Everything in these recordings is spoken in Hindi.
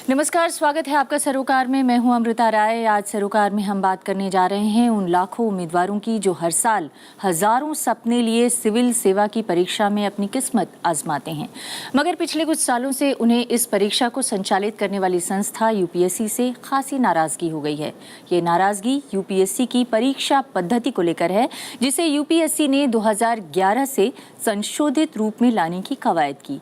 नमस्कार, स्वागत है आपका सरोकार में। मैं हूं अमृता राय। आज सरोकार में हम बात करने जा रहे हैं उन लाखों उम्मीदवारों की जो हर साल हजारों सपने लिए सिविल सेवा की परीक्षा में अपनी किस्मत आजमाते हैं, मगर पिछले कुछ सालों से उन्हें इस परीक्षा को संचालित करने वाली संस्था यूपीएससी से खासी नाराजगी हो गई है। ये नाराजगी यूपीएससी की परीक्षा पद्धति को लेकर है, जिसे यूपीएससी ने 2011 से संशोधित रूप में लाने की कवायद की।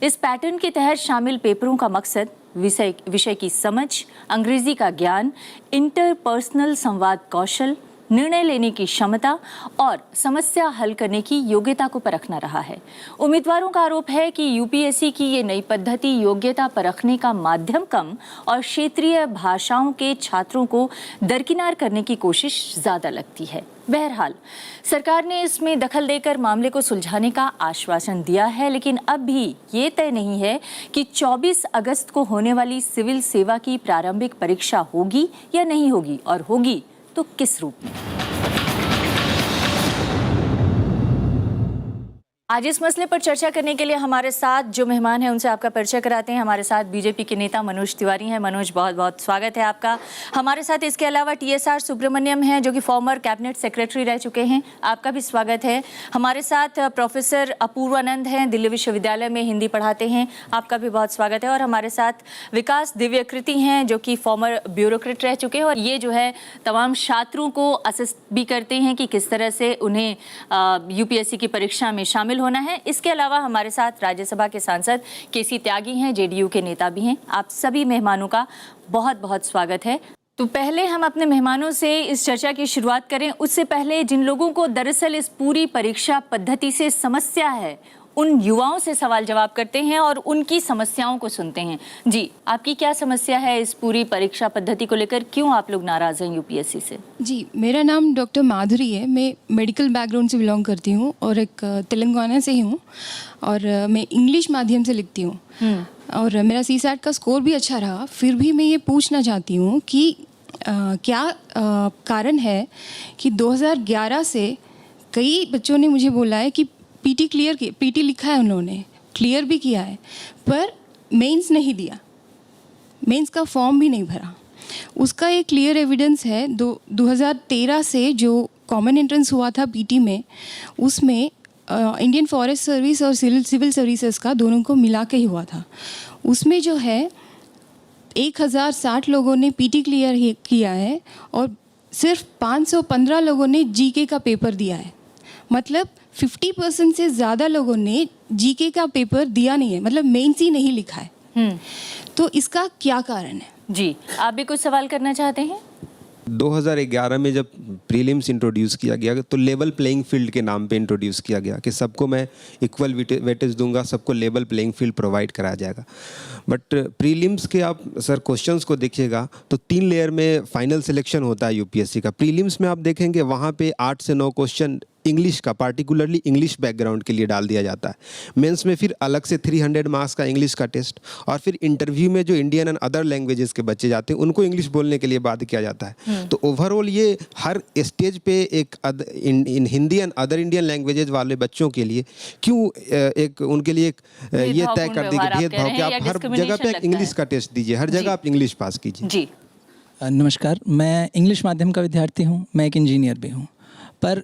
इस पैटर्न के तहत शामिल पेपरों का मकसद विषय की समझ, अंग्रेजी का ज्ञान, इंटरपर्सनल संवाद कौशल, निर्णय लेने की क्षमता और समस्या हल करने की योग्यता को परखना रहा है। उम्मीदवारों का आरोप है कि यूपीएससी की ये नई पद्धति योग्यता परखने का माध्यम कम और क्षेत्रीय भाषाओं के छात्रों को दरकिनार करने की कोशिश ज्यादा लगती है। बहरहाल, सरकार ने इसमें दखल देकर मामले को सुलझाने का आश्वासन दिया है, लेकिन अब भी ये तय नहीं है कि 24 अगस्त को होने वाली सिविल सेवा की प्रारंभिक परीक्षा होगी या नहीं होगी, और होगी तो किस रूप में। आज इस मसले पर चर्चा करने के लिए हमारे साथ जो मेहमान हैं उनसे आपका परिचय कराते हैं। हमारे साथ बीजेपी के नेता मनोज तिवारी हैं। मनोज, बहुत बहुत स्वागत है आपका हमारे साथ। इसके अलावा टीएसआर सुब्रमण्यम हैं, जो कि फॉर्मर कैबिनेट सेक्रेटरी रह चुके हैं, आपका भी स्वागत है। हमारे साथ प्रोफेसर अपूर्वानंद हैं, दिल्ली विश्वविद्यालय में हिंदी पढ़ाते हैं, आपका भी बहुत स्वागत है। और हमारे साथ विकास दिव्यकृति हैं, जो कि फॉर्मर ब्यूरोक्रेट रह चुके हैं और ये जो है तमाम छात्रों को असिस्ट भी करते हैं कि किस तरह से उन्हें यूपीएससी की परीक्षा में शामिल होना है। इसके अलावा हमारे साथ राज्यसभा के सांसद केसी त्यागी हैं, जेडीयू के नेता भी हैं। आप सभी मेहमानों का बहुत बहुत स्वागत है। तो पहले हम अपने मेहमानों से इस चर्चा की शुरुआत करें, उससे पहले जिन लोगों को दरअसल इस पूरी परीक्षा पद्धति से समस्या है, उन युवाओं से सवाल जवाब करते हैं और उनकी समस्याओं को सुनते हैं। जी, आपकी क्या समस्या है इस पूरी परीक्षा पद्धति को लेकर? क्यों आप लोग नाराज हैं यूपीएससी से? जी, मेरा नाम डॉक्टर माधुरी है। मैं मेडिकल बैकग्राउंड से बिलोंग करती हूँ और एक तेलंगाना से ही हूँ और मैं इंग्लिश माध्यम से लिखती हूँ और मेरा सीसैट का स्कोर भी अच्छा रहा। फिर भी मैं ये पूछना चाहती हूँ कि क्या कारण है कि 2011 से कई बच्चों ने मुझे बोला है कि पीटी लिखा है, उन्होंने क्लियर भी किया है, पर मेंस नहीं दिया, मेंस का फॉर्म भी नहीं भरा। उसका एक क्लियर एविडेंस है 2013 से जो कॉमन एंट्रेंस हुआ था पीटी में, उसमें इंडियन फॉरेस्ट सर्विस और सिविल सर्विसेज का दोनों को मिला के ही हुआ था। उसमें जो है 1060 लोगों ने पीटी क्लियर किया है और सिर्फ 515 लोगों ने जीके का पेपर दिया है। मतलब 50% से ज़्यादा लोगों ने जीके का पेपर दिया नहीं है, मतलब मेंस ही नहीं लिखा है। तो इसका क्या कारण है? जी, आप भी कुछ सवाल करना चाहते हैं? 2011 में जब प्रीलिम्स इंट्रोड्यूस किया गया तो लेवल प्लेइंग फील्ड के नाम पे इंट्रोड्यूस किया गया कि सबको मैं इक्वल वेटेज दूंगा, सबको लेवल प्लेइंग फील्ड प्रोवाइड कराया जाएगा। बट प्रीलिम्स के आप सर क्वेश्चंस को देखिएगा तो 3 लेयर में फाइनल सिलेक्शन होता है यूपीएससी का। प्रीलिम्स में आप देखेंगे वहाँ पे 8 से 9 क्वेश्चन इंग्लिश का, पार्टिकुलरली इंग्लिश बैकग्राउंड के लिए डाल दिया जाता है। मेंस में फिर अलग से 300 मार्क्स का इंग्लिश का टेस्ट, और फिर इंटरव्यू में जो इंडियन एंड अदर लैंग्वेजेस के बच्चे जाते हैं उनको इंग्लिश बोलने के लिए बाध्य किया जाता है। तो ओवरऑल ये हर स्टेज पे एक in Hindi and other Indian languages वाले बच्चों के लिए क्यों एक उनके लिए ये तय कर दी गई भेदभाव कि आप हर जगह पे इंग्लिश का टेस्ट दीजिए, हर जगह आप इंग्लिश पास कीजिए। जी नमस्कार, मैं इंग्लिश माध्यम का विद्यार्थी हूँ, मैं एक इंजीनियर भी हूँ, पर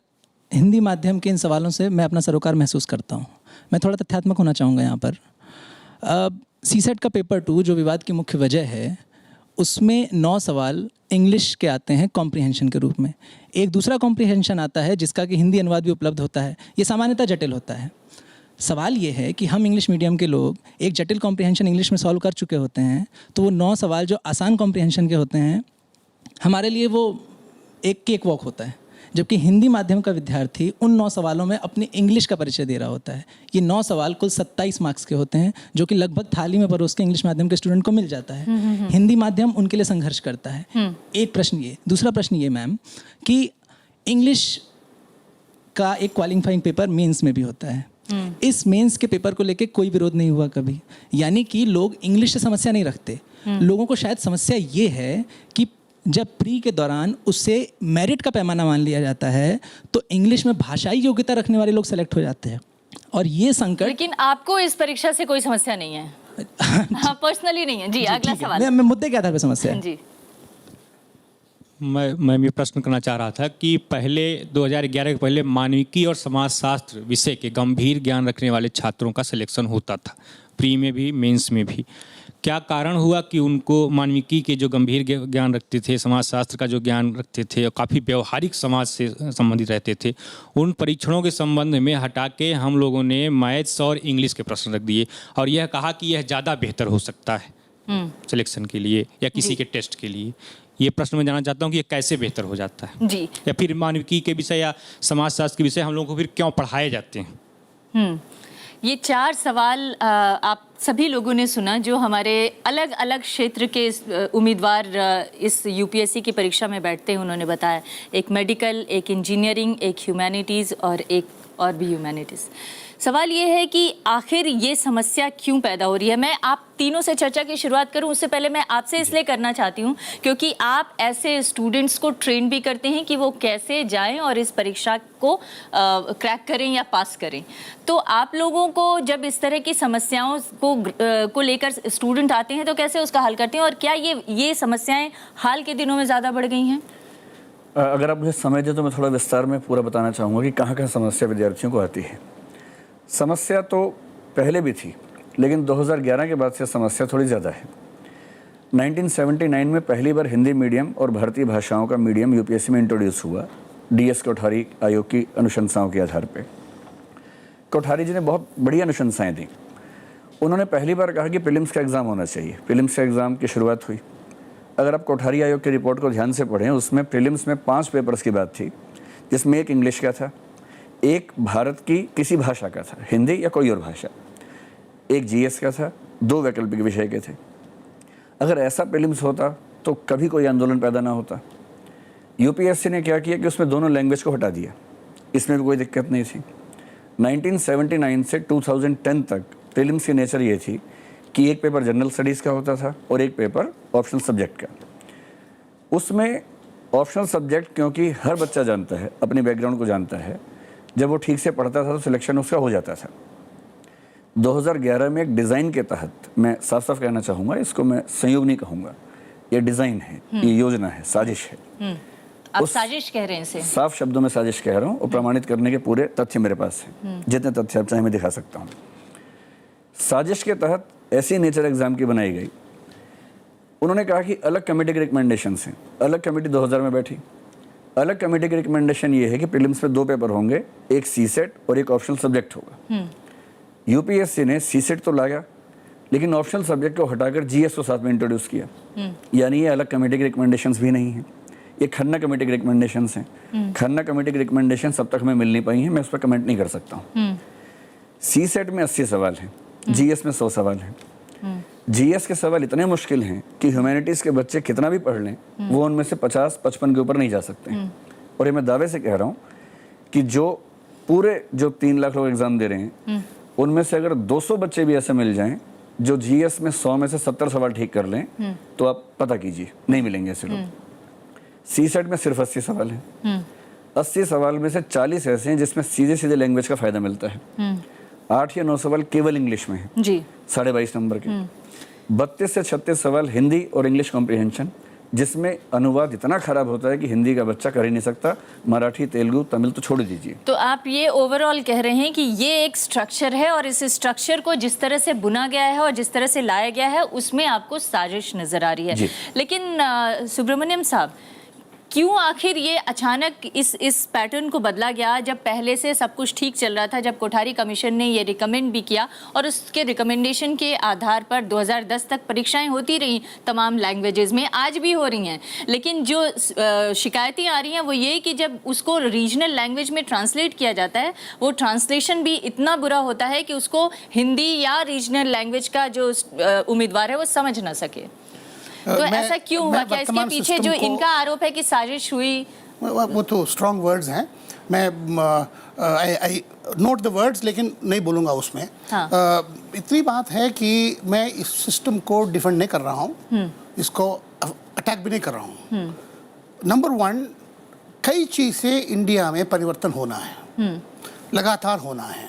हिंदी माध्यम के इन सवालों से मैं अपना सरोकार महसूस करता हूँ। मैं थोड़ा तथ्यात्मक होना चाहूँगा यहाँ पर। सीसेट का पेपर 2 जो विवाद की मुख्य वजह है, उसमें 9 सवाल इंग्लिश के आते हैं कॉम्प्रिहेंशन के रूप में। एक दूसरा कॉम्प्रिहेंशन आता है जिसका कि हिंदी अनुवाद भी उपलब्ध होता है। ये सामान्यतः जटिल होता है। सवाल ये है कि हम इंग्लिश मीडियम के लोग एक जटिल कॉम्प्रिहेंशन इंग्लिश में सॉल्व कर चुके होते हैं, तो वो 9 सवाल जो आसान कॉम्प्रिहेंशन के होते हैं, हमारे लिए वो एक केक वॉक होता है। जबकि हिंदी माध्यम का विद्यार्थी उन 9 सवालों में अपने इंग्लिश का परिचय दे रहा होता है। ये 9 सवाल कुल 27 मार्क्स के होते हैं, जो कि लगभग थाली में परोस के इंग्लिश माध्यम के स्टूडेंट को मिल जाता है। हिंदी माध्यम उनके लिए संघर्ष करता है। एक प्रश्न ये। दूसरा प्रश्न ये मैम कि इंग्लिश का एक क्वालिफाइंग पेपर मेंस में भी होता है। इस मेंस के पेपर को लेके कोई विरोध नहीं हुआ कभी, यानी कि लोग इंग्लिश से समस्या नहीं रखते। लोगों को शायद समस्या ये है कि जब प्री के दौरान उससे मेरिट का पैमाना मान लिया जाता है तो इंग्लिश में भाषाई योग्यता रखने वाले लोग सेलेक्ट हो जाते हैं, और ये संकट। लेकिन आपको इस परीक्षा से कोई समस्या नहीं है? हाँ, पर्सनली नहीं है जी। अगला ठीक है, सवाल मैं मुद्दे के आधार पर समस्या है। जी। मैं भी प्रश्न करना चाह रहा था कि पहले 2011 के पहले मानविकी और समाजशास्त्र विषय के गंभीर ज्ञान रखने वाले छात्रों का सिलेक्शन होता था, प्री में भी मेंस में भी। क्या कारण हुआ कि उनको मानविकी के जो गंभीर ज्ञान रखते थे, समाजशास्त्र का जो ज्ञान रखते थे और काफ़ी व्यवहारिक समाज से संबंधित रहते थे, उन परीक्षणों के संबंध में हटा के हम लोगों ने मैथ्स और इंग्लिश के प्रश्न रख दिए और यह कहा कि यह ज़्यादा बेहतर हो सकता है सिलेक्शन के लिए या किसी के टेस्ट के लिए? ये प्रश्न मैं जानना चाहता हूँ कि ये कैसे बेहतर हो जाता है जी। या फिर मानविकी के विषय या समाजशास्त्र के विषय हम लोगों को फिर क्यों पढ़ाए जाते हैं? ये 4 सवाल आप सभी लोगों ने सुना जो हमारे अलग अलग क्षेत्र के उम्मीदवार इस यूपीएससी की परीक्षा में बैठते हैं। उन्होंने बताया, एक मेडिकल, एक इंजीनियरिंग, एक ह्यूमैनिटीज़ और एक और भी ह्यूमैनिटीज़। सवाल ये है कि आखिर ये समस्या क्यों पैदा हो रही है। मैं आप तीनों से चर्चा की शुरुआत करूं उससे पहले मैं आपसे इसलिए करना चाहती हूं क्योंकि आप ऐसे स्टूडेंट्स को ट्रेन भी करते हैं कि वो कैसे जाएं और इस परीक्षा को क्रैक करें या पास करें। तो आप लोगों को जब इस तरह की समस्याओं को लेकर स्टूडेंट आते हैं तो कैसे उसका हल करते हैं और क्या ये समस्याएं हाल के दिनों में ज़्यादा बढ़ गई हैं? अगर आप मुझे समय दें तो मैं थोड़ा विस्तार में पूरा बताना चाहूँगा कि कहाँ समस्या विद्यार्थियों को आती है। समस्या तो पहले भी थी लेकिन 2011 के बाद से समस्या थोड़ी ज़्यादा है। 1979 में पहली बार हिंदी मीडियम और भारतीय भाषाओं का मीडियम यूपीएससी में इंट्रोड्यूस हुआ, डीएस कोठारी आयोग की अनुशंसाओं के आधार पर। कोठारी जी ने बहुत बड़ी अनुशंसाएं दी। उन्होंने पहली बार कहा कि प्रीलिम्स का एग्ज़ाम होना चाहिए। प्रीलिम्स के एग्ज़ाम की शुरुआत हुई। अगर आप कोठारी आयोग की रिपोर्ट को ध्यान से पढ़ें, उसमें प्रीलिम्स में 5 पेपर्स की बात थी, जिसमें एक इंग्लिश का था, एक भारत की किसी भाषा का था, हिंदी या कोई और भाषा, एक जीएस का था, 2 वैकल्पिक विषय के थे। अगर ऐसा प्रीलिम्स होता तो कभी कोई आंदोलन पैदा ना होता। यूपीएससी ने क्या किया कि उसमें दोनों लैंग्वेज को हटा दिया, इसमें भी कोई दिक्कत नहीं थी। 1979 से 2010 तक प्रीलिम्स की नेचर ये थी कि एक पेपर जनरल स्टडीज़ का होता था और एक पेपर ऑप्शनल सब्जेक्ट का। उसमें ऑप्शनल सब्जेक्ट क्योंकि हर बच्चा जानता है, अपनी बैकग्राउंड को जानता है, जब वो ठीक से पढ़ता था तो सिलेक्शन उसका हो जाता था। 2011 में एक डिज़ाइन के तहत, मैं साफ साफ कहना चाहूँगा, इसको मैं संयोग नहीं कहूँगा, ये डिज़ाइन है, ये योजना है, साजिश है। आप साजिश कह रहे हैं इसे? साफ शब्दों में साजिश कह रहा हूँ और प्रमाणित करने के पूरे तथ्य मेरे पास हैं, जितने तथ्य आप चाहे मैं दिखा सकता हूँ। साजिश के तहत ऐसी नेचर एग्ज़ाम की बनाई गई। उन्होंने कहा कि अलग कमेटी के रिकमेंडेशंस हैं। अलग कमेटी 2000 में बैठी। अलग कमेटी की रिकमेंडेशन ये है कि प्रीलिम्स में 2 पेपर होंगे, एक सीसेट और एक ऑप्शनल सब्जेक्ट होगा। यूपीएससी ने सीसेट तो लाया लेकिन ऑप्शनल सब्जेक्ट को हटाकर जीएस को साथ में इंट्रोड्यूस किया। यानी ये अलग कमेटी की रिकमेंडेशंस भी नहीं है, ये खन्ना कमेटी की रिकमेंडेशंस हैं। खन्ना कमेटी की रिकमेंडेशन अब तक हमें मिल नहीं पाई हैं, मैं उस पर कमेंट नहीं कर सकता हूँ। सीसेट में 80 सवाल हैं, जीएस में 100 सवाल हैं। जीएस के सवाल इतने मुश्किल हैं कि ह्यूमैनिटीज़ के बच्चे कितना भी पढ़ लें वो उनमें से 50-55 के ऊपर नहीं जा सकते हैं। और ये मैं दावे से कह रहा हूँ कि जो 3 लाख लोग एग्ज़ाम दे रहे हैं उनमें से अगर 200 बच्चे भी ऐसे मिल जाएं जो जीएस में 100 में से 70 सवाल ठीक कर लें तो आप पता कीजिए नहीं मिलेंगे ऐसे लोग। सीसेट में सिर्फ 80 सवाल हैं। 80 सवाल में से 40 ऐसे हैं जिसमें सीधे सीधे लैंग्वेज का फ़ायदा मिलता है। 8 या 9 सवाल केवल इंग्लिश में है जी, 22.5 नंबर के। 32 से 36 सवाल हिंदी और इंग्लिश कॉम्प्रिहेंशन, जिसमें अनुवाद इतना खराब होता है कि हिंदी का बच्चा कर ही नहीं सकता। मराठी, तेलुगु, तमिल तो छोड़ दीजिए। तो आप ये ओवरऑल कह रहे हैं कि ये एक स्ट्रक्चर है और इस स्ट्रक्चर को जिस तरह से बुना गया है और जिस तरह से लाया गया है उसमें आपको साजिश नजर आ रही है। लेकिन सुब्रमण्यम साहब, क्यों आखिर ये अचानक इस पैटर्न को बदला गया जब पहले से सब कुछ ठीक चल रहा था, जब कोठारी कमीशन ने ये रिकमेंड भी किया और उसके रिकमेंडेशन के आधार पर 2010 तक परीक्षाएं होती रही तमाम लैंग्वेजेस में, आज भी हो रही हैं। लेकिन जो शिकायतें आ रही हैं वो ये कि जब उसको रीजनल लैंग्वेज में ट्रांसलेट किया जाता है वो ट्रांसलेशन भी इतना बुरा होता है कि उसको हिंदी या रीजनल लैंग्वेज का जो उम्मीदवार है वो समझ ना सके। तो ऐसा क्यों हुआ? क्या इसके पीछे जो इनका आरोप है कि साजिश हुई? वो तो स्ट्रॉन्ग वर्ड्स हैं, मैं आई नोट द वर्ड्स लेकिन नहीं बोलूँगा उसमें। इतनी बात है कि मैं इस सिस्टम को डिफेंड नहीं कर रहा हूँ, इसको अटैक भी नहीं कर रहा हूँ। नंबर 1, कई चीज़ें इंडिया में परिवर्तन होना है, लगातार होना है।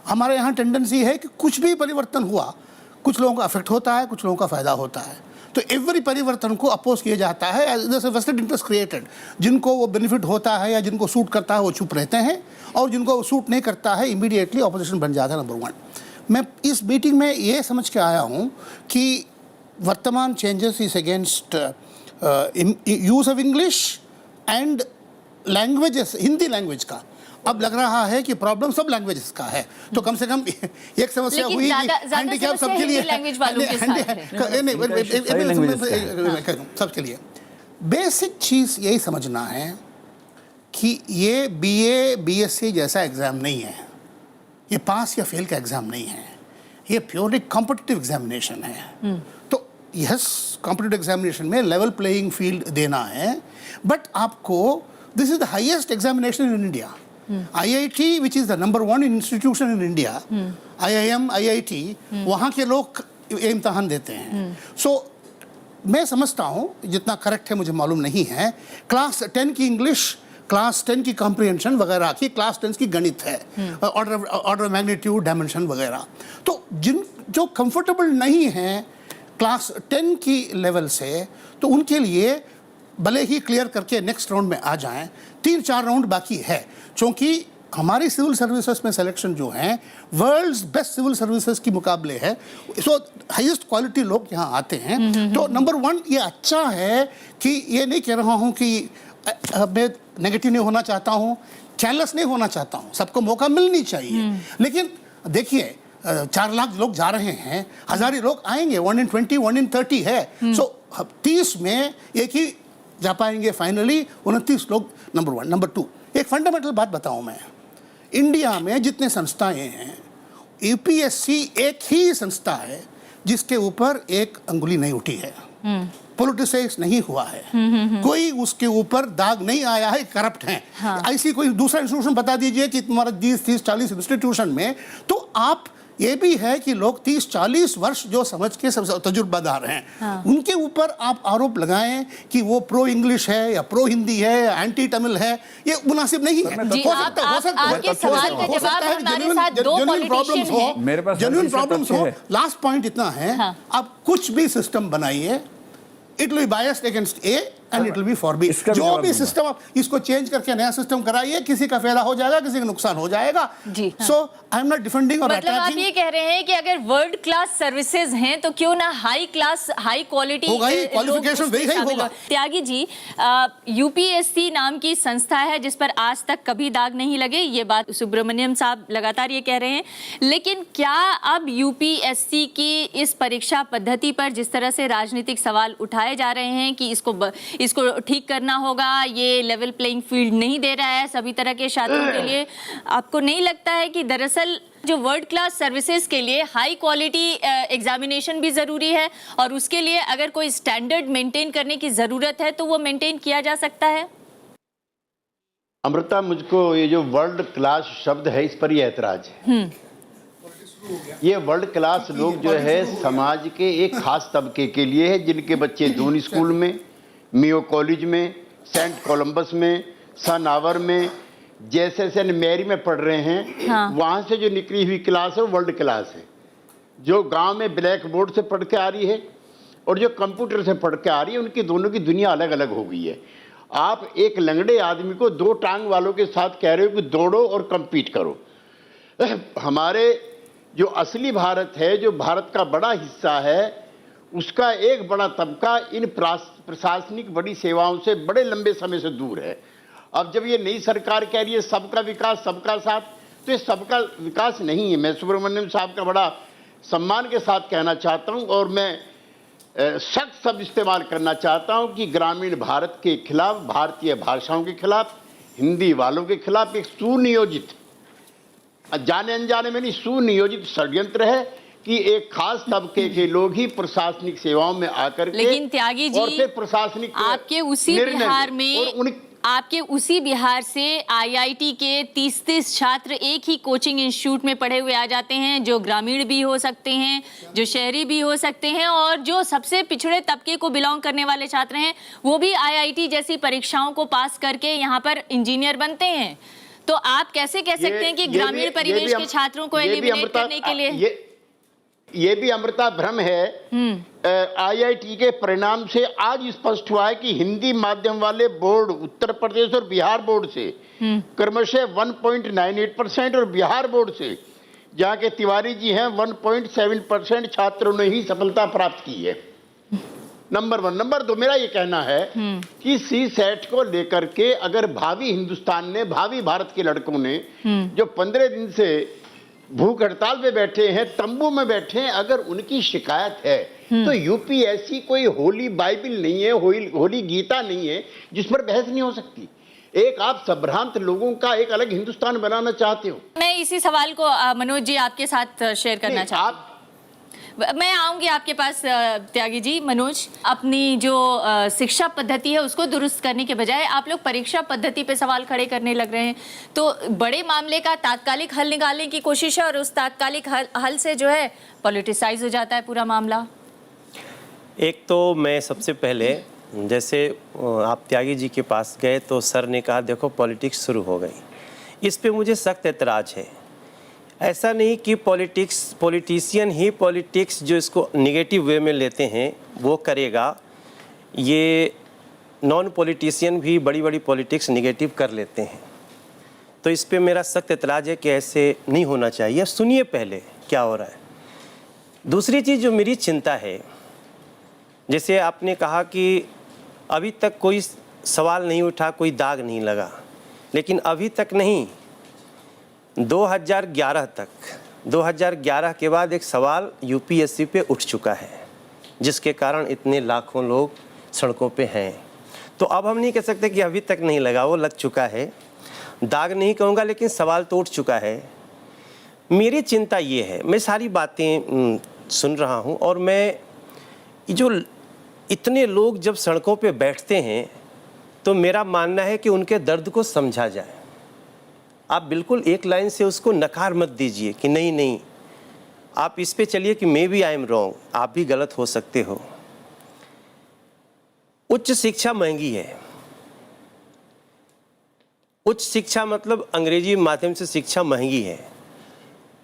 हमारे यहाँ टेंडेंसी है कि कुछ भी परिवर्तन हुआ कुछ लोगों को अफेक्ट होता है, कुछ लोगों का फ़ायदा होता है। तो एवरी परिवर्तन को अपोज किया जाता है, वेस्टेड इंटरेस्ट क्रिएटेड। जिनको वो बेनिफिट होता है या जिनको सूट करता है वो चुप रहते हैं, और जिनको वो सूट नहीं करता है इमीडिएटली ऑपोजिशन बन जाता है। नंबर वन, मैं इस मीटिंग में ये समझ के आया हूँ कि वर्तमान changes is against use of English and languages, Hindi language का। अब लग रहा है कि प्रॉब्लम सब लैंग्वेजेस का है, तो कम से कम एक समस्या हुई कि हैंडीकैप सबके लिए, सबके लिए। बेसिक चीज़ यही समझना है कि ये BA BSc जैसा एग्ज़ाम नहीं है, ये पास या फेल का एग्ज़ाम नहीं है, ये प्योरली कॉम्पिटिटिव एग्जामिनेशन है। तो यस, कॉम्पिटिटिव एग्जामिनेशन में लेवल प्लेइंग फील्ड देना है, बट आपको this is the highest examination in India. IIT which is the number 1 institution in India, IIM, IIT, वहाँ के लोग ये इम्तहान देते हैं। सो मैं समझता हूँ, जितना करेक्ट है मुझे मालूम नहीं है, क्लास 10 की इंग्लिश, क्लास 10 की कॉम्प्रिहेंशन वगैरह की, क्लास 10 की गणित है, ऑर्डर ऑफ मैग्नीट्यूड, डायमेंशन वगैरह। तो जो कंफर्टेबल नहीं है क्लास 10 की लेवल से, तो उनके लिए भले ही क्लियर करके नेक्स्ट राउंड में आ जाएं, 3-4 राउंड बाकी है, क्योंकि हमारी सिविल सर्विसेज में सिलेक्शन जो है वर्ल्ड्स बेस्ट सिविल सर्विसेज की मुकाबले है। सो हाईएस्ट क्वालिटी लोग यहाँ आते हैं। तो नंबर 1 ये अच्छा है कि ये नहीं कह रहा हूँ कि मैं नेगेटिव नहीं होना चाहता हूँ, केयरलेस नहीं होना चाहता हूँ, सबको मौका मिलनी चाहिए। लेकिन देखिए 4 लाख लोग जा रहे हैं, 1000 लोग आएंगे, 1 in 20, 1 in 30 है। सो 30 में एक ही जा पाएंगे फाइनली, 29 लोग। नंबर 1। नंबर 2, एक फंडामेंटल बात बताऊं मैं, इंडिया में जितने संस्थाएं हैं, UPSC एक ही संस्था है जिसके ऊपर एक अंगुली नहीं उठी है, पॉलिटिसाइज नहीं हुआ है, कोई उसके ऊपर दाग नहीं आया है करप्ट हैं। ऐसी कोई दूसरा इंस्टीट्यूशन बता दीजिए कि तुम्हारा 20-30-40 इंस्टीट्यूशन में, तो आप ये भी है कि लोग 30-40 वर्ष जो समझ के सब तजुर्बादार हैं, उनके ऊपर आप आरोप लगाएं कि वो प्रो इंग्लिश है या प्रो हिंदी है या एंटी तमिल है, ये मुनासिब नहीं है। आपके सवाल का जवाब हमारे साथ 2 पॉलिटिशियन हैं। जेन्युइन प्रॉब्लम्स हो। लास्ट पॉइंट इतना है, आप कुछ भी सिस्टम बनाइए, it will be biased against A and it will be for B। जो भी सिस्टम आप इसको चेंज करके नया सिस्टम कराइए, किसी का फायदा हो जाएगा, किसी का नुकसान हो जाएगा। सो आई एम नॉट डिफेंडिंग और मतलब आप ये कह रहे हैं कि अगर वर्ल्ड क्लास सर्विसेज हैं तो क्यों ना high class, high quality qualification वही होगा। त्यागी जी, UPSC नाम की संस्था है जिस पर आज तक कभी दाग नहीं लगे, ये बात सुब्रमण्यम साहब लगातार ये कह रहे हैं, लेकिन क्या अब UPSC की इस परीक्षा पद्धति पर जिस तरह से राजनीतिक सवाल उठाए जा रहे हैं कि इसको ठीक करना होगा, ये लेवल प्लेइंग फील्ड नहीं दे रहा है सभी तरह के छात्रों के लिए, आपको नहीं लगता है कि दरअसल जो वर्ल्ड क्लास सर्विसेज के लिए हाई क्वालिटी एग्जामिनेशन भी ज़रूरी है, और उसके लिए अगर कोई स्टैंडर्ड मेंटेन करने की ज़रूरत है तो वो मेंटेन किया जा सकता है? अमृता, मुझको ये जो वर्ल्ड क्लास शब्द है इस पर ये ऐतराज है। ये वर्ल्ड क्लास लोग जो है समाज के एक खास तबके के लिए है, जिनके बच्चे दून स्कूल में, मियो कॉलेज में, सेंट कोलंबस में, सनावर में, जैसे सेंट मैरी में पढ़ रहे हैं। वहाँ से जो निकली हुई क्लास है वो वर्ल्ड क्लास है। जो गांव में ब्लैक बोर्ड से पढ़ के आ रही है और जो कंप्यूटर से पढ़ के आ रही है, उनकी दोनों की दुनिया अलग अलग हो गई है। आप एक लंगड़े आदमी को 2 टांग वालों के साथ कह रहे हो कि दौड़ो और कम्पीट करो। हमारे जो असली भारत है, जो भारत का बड़ा हिस्सा है, उसका एक बड़ा तबका इन प्रशासनिक बड़ी सेवाओं से बड़े लंबे समय से दूर है। अब जब ये नई सरकार कह रही है सबका विकास सबका साथ, तो ये सबका विकास नहीं है। मैं सुब्रमण्यम साहब का बड़ा सम्मान के साथ कहना चाहता हूं, और मैं सख्त शब्द इस्तेमाल करना चाहता हूं कि ग्रामीण भारत के खिलाफ, भारतीय भाषाओं के खिलाफ, हिंदी वालों के खिलाफ एक सुनियोजित, जाने अनजाने में नहीं, सुनियोजित षड्यंत्र है कि एक खास तबके के लोग ही प्रशासनिक सेवाओं में आकर के, लेकिन त्यागी जी, और फिर प्रशासनिक आपके उसी बिहार में, आपके उसी बिहार से IIT के 30-30 छात्र एक ही कोचिंग इंस्टीट्यूट में पढ़े हुए आ जाते हैं, जो ग्रामीण भी हो सकते हैं, जो शहरी भी हो सकते हैं, और जो सबसे पिछड़े तबके को बिलोंग करने वाले छात्र हैं वो भी IIT जैसी परीक्षाओं को पास करके यहाँ पर इंजीनियर बनते हैं। तो आप कैसे कह सकते हैं कि ग्रामीण परिवेश के छात्रों को एलिमिनेट करने के लिए ये भी अमृता भ्रम है। आईआईटी के परिणाम से आज स्पष्ट हुआ है कि हिंदी माध्यम वाले बोर्ड उत्तर प्रदेश और बिहार बोर्ड से क्रमशः 1.98% और बिहार बोर्ड से जहाँ के तिवारी जी हैं 1.7% छात्रों ने ही सफलता प्राप्त की है। नंबर 1। नंबर 2, मेरा ये कहना है कि CSAT को लेकर के अगर भावी हिंदुस्तान ने, भावी भारत के लड़कों ने जो 15 दिन से भूख हड़ताल पे बैठे हैं, तंबू में बैठे हैं, अगर उनकी शिकायत है तो यूपीएससी कोई होली बाइबिल नहीं है, होली गीता नहीं है जिस पर बहस नहीं हो सकती। एक आप संभ्रांत लोगों का एक अलग हिंदुस्तान बनाना चाहते हो। मैं इसी सवाल को मनोज जी आपके साथ शेयर करना चाहती हूँ। मैं आऊंगी आपके पास त्यागी जी। मनोज, अपनी जो शिक्षा पद्धति है उसको दुरुस्त करने के बजाय आप लोग परीक्षा पद्धति पे सवाल खड़े करने लग रहे हैं, तो बड़े मामले का तात्कालिक हल निकालने की कोशिश है और उस तात्कालिक हल से जो है पॉलिटिसाइज हो जाता है पूरा मामला। एक तो मैं सबसे पहले, जैसे आप त्यागी जी के पास गए तो सर ने कहा देखो पॉलिटिक्स शुरू हो गई, इस पे मुझे सख्त एतराज़ है। ऐसा नहीं कि पॉलिटिशियन ही पॉलिटिक्स जो इसको नेगेटिव वे में लेते हैं वो करेगा, ये नॉन पॉलिटिशियन भी बड़ी बड़ी पॉलिटिक्स नेगेटिव कर लेते हैं। तो इस पे मेरा सख्त एतराज़ है कि ऐसे नहीं होना चाहिए। सुनिए पहले क्या हो रहा है। दूसरी चीज़ जो मेरी चिंता है, जैसे आपने कहा कि अभी तक कोई सवाल नहीं उठा, कोई दाग नहीं लगा, लेकिन अभी तक नहीं, 2011 के बाद एक सवाल यूपीएससी पे उठ चुका है जिसके कारण इतने लाखों लोग सड़कों पे हैं। तो अब हम नहीं कह सकते कि अभी तक नहीं लगा, वो लग चुका है। दाग नहीं कहूँगा लेकिन सवाल तो उठ चुका है। मेरी चिंता ये है, मैं सारी बातें सुन रहा हूँ और मैं जो इतने लोग जब सड़कों पे बैठते हैं तो मेरा मानना है कि उनके दर्द को समझा जाए। आप बिल्कुल एक लाइन से उसको नकार मत दीजिए कि नहीं नहीं, आप इस पे चलिए कि maybe I am wrong, आप भी गलत हो सकते हो। उच्च शिक्षा महंगी है। उच्च शिक्षा मतलब अंग्रेजी माध्यम से शिक्षा महंगी है।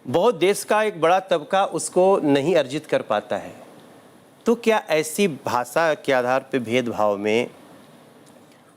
बहुत देश का एक बड़ा तबका उसको नहीं अर्जित कर पाता है। तो क्या ऐसी भाषा के आधार पे भेदभाव में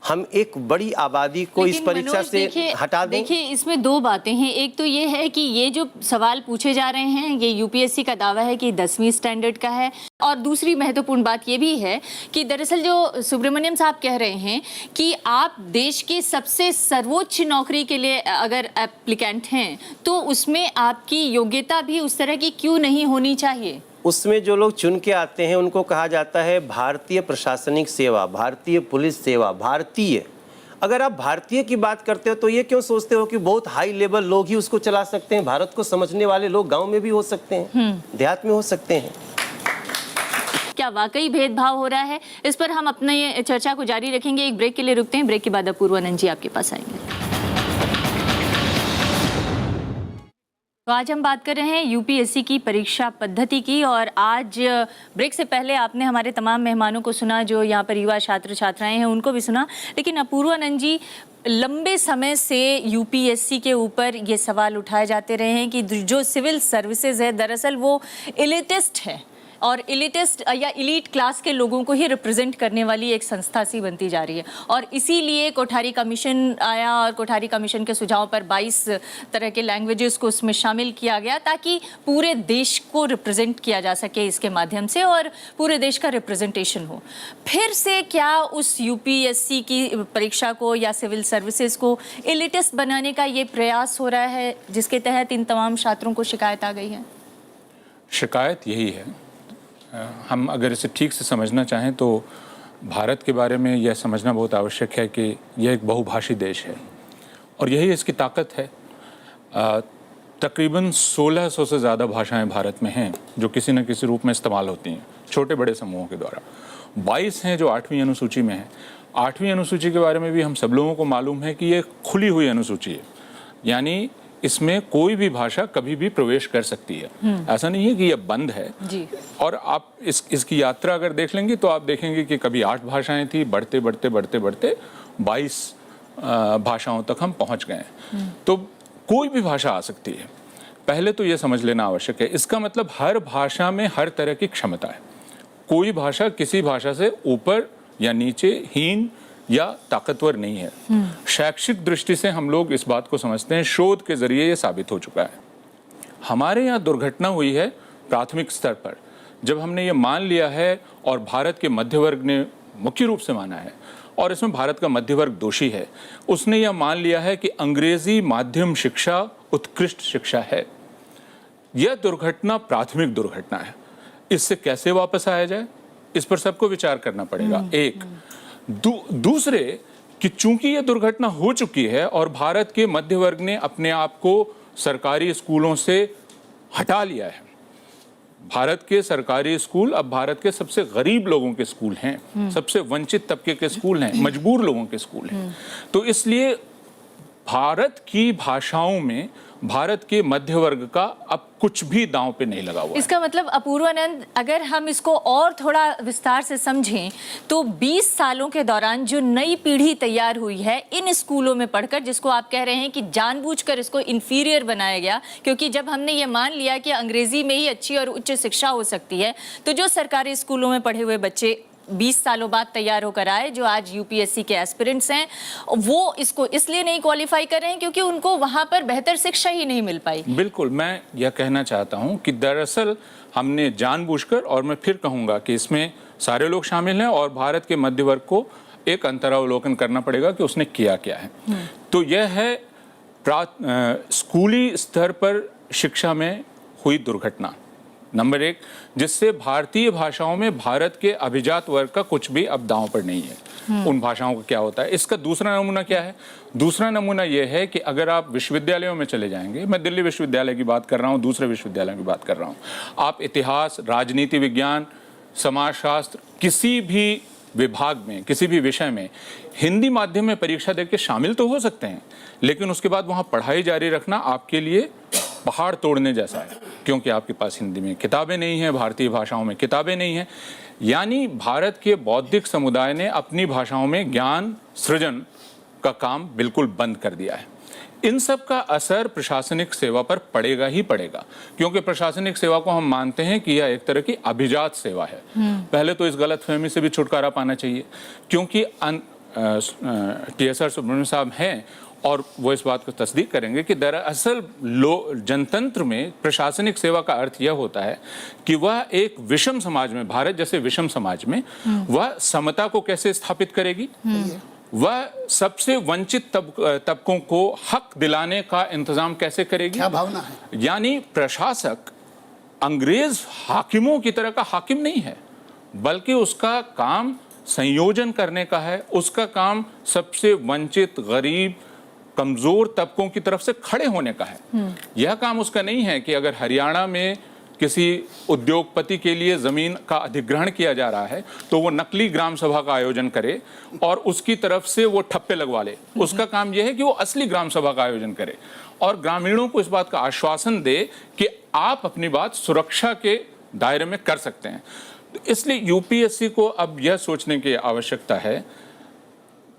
हम एक बड़ी आबादी को इस परीक्षा से हटा दें? देखिए, इसमें दो बातें हैं। एक तो ये है कि ये जो सवाल पूछे जा रहे हैं ये यूपीएससी का दावा है कि 10वीं स्टैंडर्ड का है, और दूसरी महत्वपूर्ण बात ये भी है कि दरअसल जो सुब्रमण्यम साहब कह रहे हैं कि आप देश के सबसे सर्वोच्च नौकरी के लिए अगर एप्लीकेंट हैं तो उसमें आपकी योग्यता भी उस तरह की क्यों नहीं होनी चाहिए? उसमें जो लोग चुन के आते हैं उनको कहा जाता है भारतीय प्रशासनिक सेवा, भारतीय पुलिस सेवा, भारतीय। अगर आप भारतीय की बात करते हो तो ये क्यों सोचते हो कि बहुत हाई लेवल लोग ही उसको चला सकते हैं? भारत को समझने वाले लोग गांव में भी हो सकते हैं, देहात में हो सकते हैं। क्या वाकई भेदभाव हो रहा है? इस पर हम अपने चर्चा को जारी रखेंगे। एक ब्रेक के लिए रुकते हैं। ब्रेक के बाद अपूर्वानंद जी आपके पास आएंगे। तो आज हम बात कर रहे हैं यूपीएससी की परीक्षा पद्धति की, और आज ब्रेक से पहले आपने हमारे तमाम मेहमानों को सुना, जो यहाँ पर युवा छात्र छात्राएं हैं उनको भी सुना। लेकिन अपूर्वानंद जी, लंबे समय से यूपीएससी के ऊपर ये सवाल उठाए जाते रहे हैं कि जो सिविल सर्विसेज है दरअसल वो एलिटिस्ट है, और एलिटिस्ट या एलीट क्लास के लोगों को ही रिप्रेजेंट करने वाली एक संस्था सी बनती जा रही है। और इसीलिए कोठारी कमीशन आया और कोठारी कमीशन के सुझाव पर 22 तरह के लैंग्वेजेस को उसमें शामिल किया गया ताकि पूरे देश को रिप्रेजेंट किया जा सके इसके माध्यम से और पूरे देश का रिप्रेजेंटेशन हो। फिर से क्या उस यूपीएससी की परीक्षा को या सिविल सर्विसेज को एलिटिस्ट बनाने का ये प्रयास हो रहा है जिसके तहत इन तमाम छात्रों को शिकायत आ गई है? शिकायत यही है। हम अगर इसे ठीक से समझना चाहें तो भारत के बारे में यह समझना बहुत आवश्यक है कि यह एक बहुभाषी देश है और यही इसकी ताकत है। तकरीबन 1600 से ज़्यादा भाषाएं भारत में हैं जो किसी न किसी रूप में इस्तेमाल होती हैं छोटे बड़े समूहों के द्वारा। 22 हैं जो 8वीं अनुसूची में हैं। 8वीं अनुसूची के बारे में भी हम सब लोगों को मालूम है कि ये खुली हुई अनुसूची है, यानी इसमें कोई भी भाषा कभी भी प्रवेश कर सकती है। ऐसा नहीं है कि यह बंद है जी। और आप इसकी यात्रा अगर देख लेंगे तो आप देखेंगे कि कभी 8 भाषाएं थी, बढ़ते बढ़ते बढ़ते बढ़ते 22 भाषाओं तक हम पहुंच गए हैं। तो कोई भी भाषा आ सकती है। पहले तो ये समझ लेना आवश्यक है, इसका मतलब हर भाषा में हर तरह की क्षमता है। कोई भाषा किसी भाषा से ऊपर या नीचे, हीन या ताकतवर नहीं है। शैक्षिक दृष्टि से हम लोग इस बात को समझते हैं, शोध के जरिए ये साबित हो चुका है। हमारे यहाँ दुर्घटना हुई है प्राथमिक स्तर पर, जब हमने ये मान लिया है और भारत के मध्य वर्ग ने मुख्य रूप से माना है, और इसमें भारत का मध्य वर्ग दोषी है, उसने यह मान लिया है कि अंग्रेजी माध्यम शिक्षा उत्कृष्ट शिक्षा है। यह दुर्घटना प्राथमिक दुर्घटना है। इससे कैसे वापस आया जाए, इस पर सबको विचार करना पड़ेगा। एक दूसरे कि चूंकि यह दुर्घटना हो चुकी है और भारत के मध्य वर्ग ने अपने आप को सरकारी स्कूलों से हटा लिया है, भारत के सरकारी स्कूल अब भारत के सबसे गरीब लोगों के स्कूल हैं, सबसे वंचित तबके के स्कूल हैं, मजबूर लोगों के स्कूल हैं। तो इसलिए भारत की भाषाओं में भारत के मध्य वर्ग का अब कुछ भी दांव पे नहीं लगा हुआ। इसका मतलब अपूर्वानंद, अगर हम इसको और थोड़ा विस्तार से समझें तो 20 सालों के दौरान जो नई पीढ़ी तैयार हुई है इन स्कूलों में पढ़कर, जिसको आप कह रहे हैं कि जानबूझकर इसको इंफीरियर बनाया गया, क्योंकि जब हमने ये मान लिया कि अंग्रेजी में ही अच्छी और उच्च शिक्षा हो सकती है, तो जो सरकारी स्कूलों में पढ़े हुए बच्चे 20 सालों बाद तैयार होकर आए, जो आज यूपीएससी के एस्पिरेंट्स हैं, वो इसको इसलिए नहीं क्वालिफाई कर रहे हैं क्योंकि उनको वहां पर बेहतर शिक्षा ही नहीं मिल पाई। बिल्कुल, मैं यह कहना चाहता हूं कि दरअसल हमने जानबूझकर, और मैं फिर कहूंगा कि इसमें सारे लोग शामिल हैं और भारत के मध्य वर्ग को एक अंतरावलोकन करना पड़ेगा कि उसने किया क्या है। तो यह है स्कूली स्तर पर शिक्षा में हुई दुर्घटना नंबर 1, जिससे भारतीय भाषाओं में भारत के अभिजात वर्ग का कुछ भी अब दांव पर नहीं है। उन भाषाओं का क्या होता है। इसका दूसरा नमूना क्या है? दूसरा नमूना यह है कि अगर आप विश्वविद्यालयों में चले जाएंगे, मैं दिल्ली विश्वविद्यालय की बात कर रहा हूँ, दूसरे विश्वविद्यालयों की बात कर रहा हूँ, आप इतिहास, राजनीति विज्ञान, समाजशास्त्र, किसी भी विभाग में, किसी भी विषय में हिंदी माध्यम में परीक्षा देकर शामिल तो हो सकते हैं, लेकिन उसके बाद वहाँ पढ़ाई जारी रखना आपके लिए पहाड़ तोड़ने जैसा है, क्योंकि आपके पास हिंदी में किताबें नहीं हैं, भारतीय भाषाओं में किताबें नहीं हैं। यानी भारत के बौद्धिक समुदाय ने अपनी भाषाओं में ज्ञान सृजन का काम बिल्कुल बंद कर दिया है। इन सब का असर प्रशासनिक सेवा पर पड़ेगा ही पड़ेगा, क्योंकि प्रशासनिक सेवा को हम मानते हैं कि यह एक तरह की अभिजात सेवा है। पहले तो इस गलतफहमी से भी छुटकारा पाना चाहिए, क्योंकि TSR सुब्रमण्यम साहब हैं और वो इस बात को तस्दीक करेंगे कि दरअसल जनतंत्र में प्रशासनिक सेवा का अर्थ यह होता है कि वह एक विषम समाज में, भारत जैसे विषम समाज में, वह समता को कैसे स्थापित करेगी, वह सबसे वंचित तबकों को हक दिलाने का इंतजाम कैसे करेगी। क्या भावना है? यानी प्रशासक अंग्रेज हाकिमों की तरह का हाकिम नहीं है, बल्कि उसका काम संयोजन करने का है, उसका काम सबसे वंचित, गरीब, कमजोर तबकों की तरफ से खड़े होने का है। यह काम उसका नहीं है कि अगर हरियाणा में किसी उद्योगपति के लिए जमीन का अधिग्रहण किया जा रहा है तो वो नकली ग्राम सभा का आयोजन करे और उसकी तरफ से वो ठप्पे लगवा ले। उसका काम यह है कि वो असली ग्राम सभा का आयोजन करे और ग्रामीणों को इस बात का आश्वासन दे कि आप अपनी बात सुरक्षा के दायरे में कर सकते हैं। इसलिए यूपीएससी को अब यह सोचने की आवश्यकता है,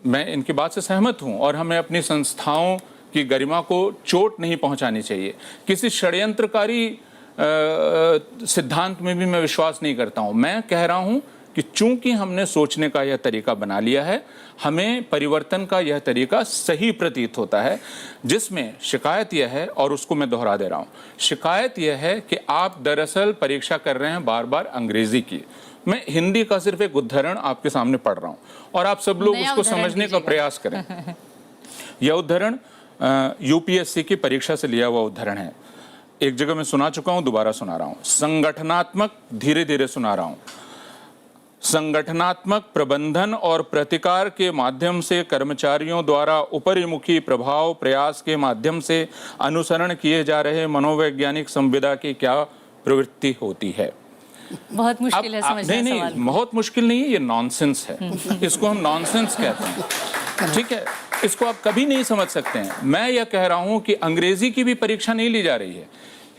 मैं इनकी बात से सहमत हूं, और हमें अपनी संस्थाओं की गरिमा को चोट नहीं पहुंचानी चाहिए। किसी षड्यंत्रकारी सिद्धांत में भी मैं विश्वास नहीं करता हूं। मैं कह रहा हूं कि चूंकि हमने सोचने का यह तरीका बना लिया है, हमें परिवर्तन का यह तरीका सही प्रतीत होता है, जिसमें शिकायत यह है, और उसको मैं दोहरा दे रहा हूं, शिकायत यह है कि आप दरअसल परीक्षा कर रहे हैं बार बार अंग्रेजी की। मैं हिंदी का सिर्फ एक उदाहरण आपके सामने पढ़ रहा हूं और आप सब लोग उसको समझने का प्रयास करें। यह उदाहरण यूपीएससी की परीक्षा से लिया हुआ उदाहरण है। एक जगह मैं सुना चुका हूं, दोबारा सुना रहा हूं। संगठनात्मक, धीरे धीरे सुना रहा हूं, संगठनात्मक प्रबंधन और प्रतिकार के माध्यम से कर्मचारियों द्वारा ऊपरिमुखी प्रभाव प्रयास के माध्यम से अनुसरण किए जा रहे मनोवैज्ञानिक संविदा की क्या प्रवृत्ति होती है। बहुत मुश्किल है समझना सवाल। बहुत मुश्किल नहीं है, ये नॉनसेंस है। इसको हम नॉनसेंस कहते हैं, ठीक है। इसको आप कभी नहीं समझ सकते हैं। मैं यह कह रहा हूं कि अंग्रेजी की भी परीक्षा नहीं ली जा रही है।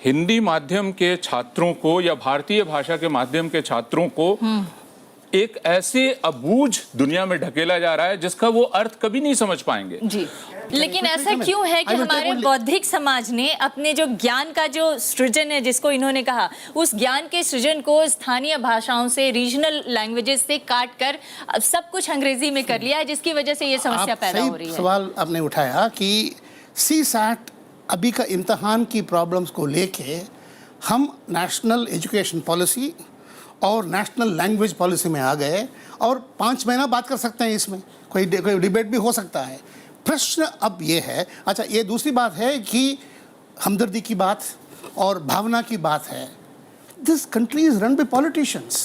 हिंदी माध्यम के छात्रों को या भारतीय भाषा के माध्यम के छात्रों को एक ऐसे अबूझ दुनिया में ढकेला जा रहा है जिसका वो अर्थ कभी नहीं समझ पाएंगे। जी, लेकिन ऐसा क्यों है कि हमारे बौद्धिक समाज ने अपने जो ज्ञान का जो सृजन है, जिसको इन्होंने कहा, उस ज्ञान के सृजन को स्थानीय भाषाओं से, रीजनल लैंग्वेजेस से काट कर अब सब कुछ अंग्रेजी में कर लिया है, जिसकी वजह से ये समस्या पैदा हो रही है। सवाल आपने उठाया कि CSAT अभी का इम्तहान की प्रॉब्लम्स को लेके हम नेशनल एजुकेशन पॉलिसी और नेशनल लैंग्वेज पॉलिसी में आ गए और 5 महीना बात कर सकते हैं, इसमें कोई डिबेट भी हो सकता है। प्रश्न अब ये है, अच्छा ये दूसरी बात है कि हमदर्दी की बात और भावना की बात है। This country is run by politicians.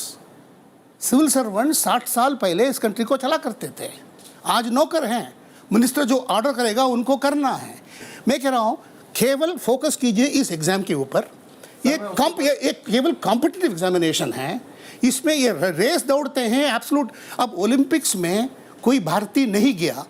Civil servant 60 साल पहले इस कंट्री को चला करते थे, आज नौकर हैं। मिनिस्टर जो ऑर्डर करेगा उनको करना है। मैं कह रहा हूँ केवल फोकस कीजिए इस एग्ज़ाम के ऊपर। ये एक केवल कॉम्पिटिटिव एग्जामिनेशन है, इसमें ये रेस दौड़ते हैं एब्सोल्यूट। अब ओलंपिक्स में कोई भारतीय नहीं गया,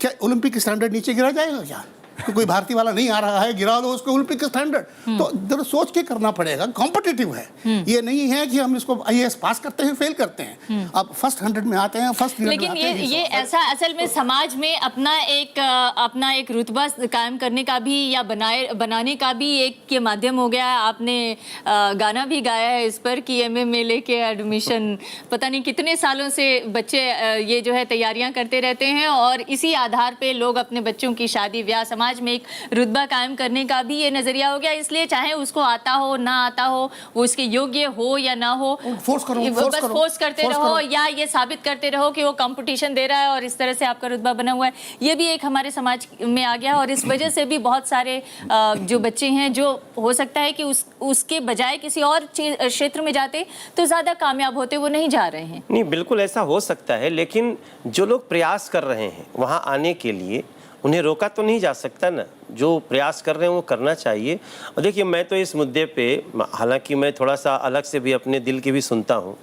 क्या ओलंपिक स्टैंडर्ड नीचे गिरा जाएगा क्या? तो कोई भारतीय वाला नहीं आ रहा है, गिरा दो उसको ओलंपिक स्टैंडर्ड। तो जरा सोच के करना पड़ेगा, कॉम्पिटिटिव है। ये नहीं है कि हम इसको IAS पास करते हैं फेल करते हैं, अब फर्स्ट 100 में आते हैं, फर्स्ट 100 में आते हैं। लेकिन ये ऐसा असल में समाज में अपना एक रुतबा कायम करने का भी या बनाने का भी एक के माध्यम हो गया है। आपने गाना भी गाया है इस पर कि MMA में लेके एडमिशन, पता नहीं कितने सालों से बच्चे ये जो है तैयारियां करते रहते हैं और इसी आधार पे लोग अपने बच्चों की शादी ब्याह, समाज में एक रुतबा कायम करने का भी ये नजरिया हो गया। इसलिए चाहे उसको आता हो ना आता हो, वो उसके योग्य हो या ना हो, फोर्स करो, बस फोर्स करते रहो या ये साबित करते रहो कि वो कंपटीशन दे रहा है और इस तरह से आपका रुतबा बना हुआ है। ये भी एक हमारे समाज में आ गया और इस वजह से भी बहुत सारे जो बच्चे हैं जो हो सकता है कि उसके बजाय किसी और क्षेत्र में जाते तो ज्यादा कामयाब होते, वो नहीं जा रहे हैं। नहीं, बिल्कुल ऐसा हो सकता है, लेकिन जो लोग प्रयास कर रहे हैं वहाँ आने के लिए, उन्हें रोका तो नहीं जा सकता ना। जो प्रयास कर रहे हैं वो करना चाहिए। और देखिए, मैं तो इस मुद्दे पे, हालांकि मैं थोड़ा सा अलग से भी अपने दिल की भी सुनता हूँ,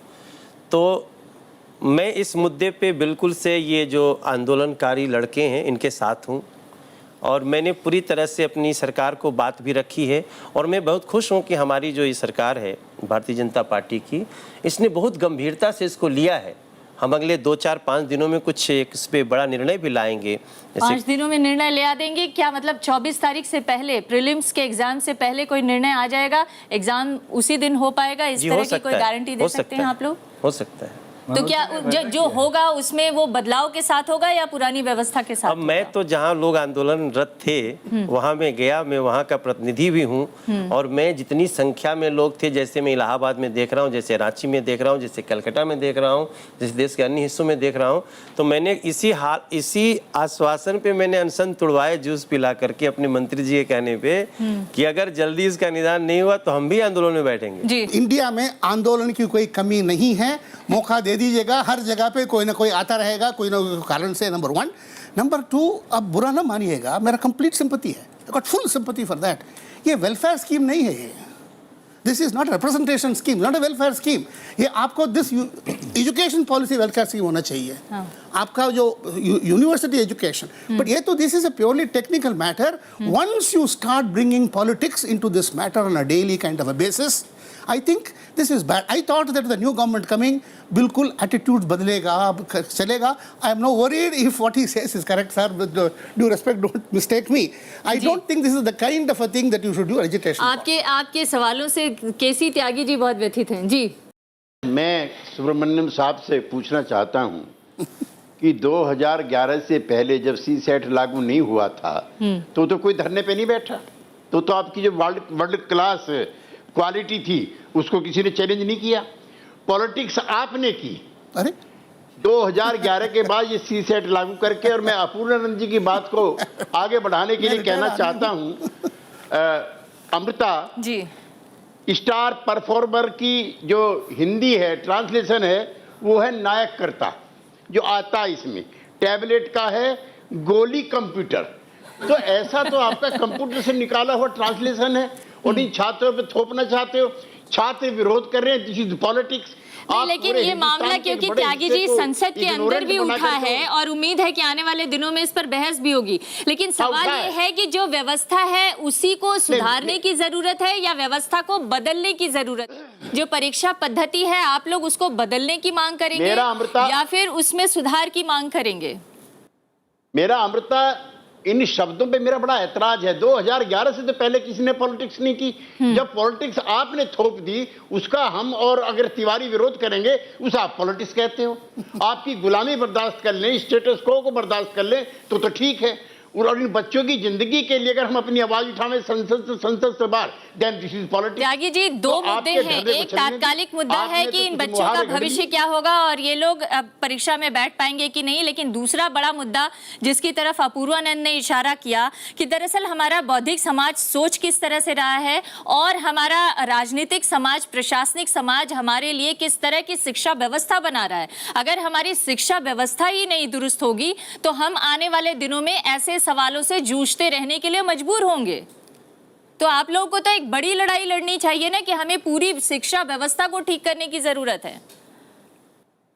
तो मैं इस मुद्दे पे बिल्कुल से ये जो आंदोलनकारी लड़के हैं इनके साथ हूँ और मैंने पूरी तरह से अपनी सरकार को बात भी रखी है। और मैं बहुत खुश हूँ कि हमारी जो ये सरकार है भारतीय जनता पार्टी की, इसने बहुत गंभीरता से इसको लिया है। हम अगले 2, 4, 5 दिनों में कुछ इस पे बड़ा निर्णय भी लाएंगे। 5 दिनों में निर्णय ले आ देंगे क्या? मतलब 24 तारीख से पहले, प्रीलिम्स के एग्जाम से पहले कोई निर्णय आ जाएगा, एग्जाम उसी दिन हो पाएगा, इस तरह की कोई गारंटी दे सकते हैं आप लोग? हो सकता है। तो क्या जो होगा उसमें वो बदलाव के साथ होगा या पुरानी व्यवस्था के साथ? अब मैं तो जहाँ लोग आंदोलनरत थे वहाँ मैं गया, मैं वहाँ का प्रतिनिधि भी हूँ और मैं जितनी संख्या में लोग थे, जैसे मैं इलाहाबाद में देख रहा हूँ, जैसे रांची में देख रहा हूँ, जैसे कलकत्ता में देख रहा हूँ, जैसे देश के अन्य हिस्सों में देख रहा हूँ, तो मैंने इसी आश्वासन पे मैंने अनशन तुड़वाए, जूस पिला करके अपने मंत्री जी के कहने पे कि अगर जल्दी इसका निदान नहीं हुआ तो हम भी आंदोलन में बैठेंगे। जी, इंडिया में आंदोलन की कोई कमी नहीं है, मौका दे दीजिएगा। हर जगह पे कोई ना कोई आता रहेगा, कोई ना कोई कारण से। नंबर 1। नंबर 2, अब बुरा ना मानिएगा, मेरा कंप्लीट सिंपैथी है, I got full sympathy for that. ये वेलफेयर स्कीम नहीं है, ये this is not representation scheme, not a welfare scheme. ये आपको this education policy welfare scheme होना चाहिए, आपका जो यूनिवर्सिटी एजुकेशन। बट ये तो this is a purely technical matter. Once you start bringing politics into this matter on a daily kind of a basis, I think this is bad. I thought that the new government coming, बिल्कुल attitudes बदलेगा, चलेगा. I am not worried if what he says is correct, sir. With due respect, don't mistake me. I don't think this is the kind of a thing that you should do agitation. आपके सवालों से केसी त्यागी जी बहुत व्यथित हैं। जी, मैं सुब्रमण्यम साहब से पूछना चाहता हूँ कि 2011 से पहले जब CSAT लागू नहीं हुआ था तो कोई धरने पे नहीं बैठा, तो आपकी जो वर्ल्ड क्लास क्वालिटी थी उसको किसी ने चैलेंज नहीं किया। पॉलिटिक्स आपने की। अरे 2011 के बाद ये CSAT लागू करके, और मैं अपूर्णानंद जी की बात को आगे बढ़ाने के लिए कहना चाहता हूँ, अमृता जी, स्टार परफॉर्मर की जो हिंदी है ट्रांसलेशन है वो है नायककर्ता, जो आता है इसमें टैबलेट का है गोली कंप्यूटर। तो ऐसा तो आपका कंप्यूटर से निकाला हुआ ट्रांसलेशन है और इन छात्रों पे थोपना चाहते हो। छात्र विरोध कर रहे हैं, दिस इज पॉलिटिक्स। नहीं, लेकिन ये मामला क्योंकि त्यागी जी संसद के अंदर भी उठा है और उम्मीद है कि आने वाले दिनों में इस पर बहस भी होगी, लेकिन सवाल ये है कि जो व्यवस्था है उसी को सुधारने की जरूरत है या व्यवस्था को बदलने की जरूरत है? जो परीक्षा पद्धति है आप लोग उसको बदलने की मांग करेंगे या फिर उसमें सुधार की मांग करेंगे? मेरा अमृता, इन शब्दों पे मेरा बड़ा ऐतराज है। 2011 से तो पहले किसी ने पॉलिटिक्स नहीं की। जब पॉलिटिक्स आपने थोप दी, उसका हम और अगर तिवारी विरोध करेंगे, उसे आप पॉलिटिक्स कहते हो। आपकी गुलामी बर्दाश्त कर लें, स्टेटस को बर्दाश्त कर लें तो ठीक है। और इन बच्चों की जिंदगी के लिए अगर हम अपनी आवाज उठावें संसद से बाहर, then this is politics. Tyagi ji, दो मुद्दे हैं। एक तात्कालिक मुद्दा है कि इन बच्चों का भविष्य क्या होगा और ये लोग परीक्षा में बैठ पाएंगे कि नहीं, लेकिन दूसरा बड़ा मुद्दा जिसकी तरफ अपूर्वानंद ने इशारा किया कि दरअसल हमारा बौद्धिक समाज सोच किस तरह से रहा है और हमारा राजनीतिक समाज, प्रशासनिक समाज हमारे लिए किस तरह की शिक्षा व्यवस्था बना रहा है। अगर हमारी शिक्षा व्यवस्था ही नहीं दुरुस्त होगी तो हम आने वाले दिनों में ऐसे सवालों से जूझते रहने के लिए मजबूर होंगे। तो आप लोगों को तो एक बड़ी लड़ाई लड़नी चाहिए ना कि हमें पूरी शिक्षा व्यवस्था को ठीक करने की जरूरत है।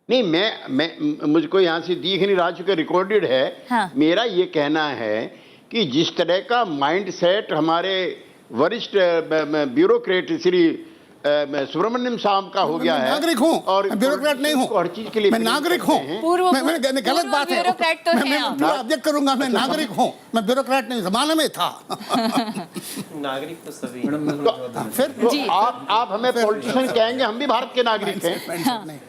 नहीं, मैं मुझको यहाँ से दिख नहीं रहा, चूंकि रिकॉर्डेड है। हाँ। मेरा ये कहना है कि जिस तरह का माइंड सेट हमारे वरिष्ठ ब्यूरोक्रेट श्री सुब्रमण्यम साहब का हो गया है, नागरिक हूँ और ब्यूरोक्रेट नहीं हूँ, हर चीज के लिए मैं नागरिक हूँ। मैं गलत बात है, ब्यूरोक्रेट तो मैं ऑब्जेक्ट करूंगा। मैं नागरिक हूँ, मैं ब्यूरोक्रेट नहीं, जमाने में था। नागरिक तो सभी। फिर आप हमें पॉलिटिशियन कहेंगे, हम भी भारत के नागरिक हैं।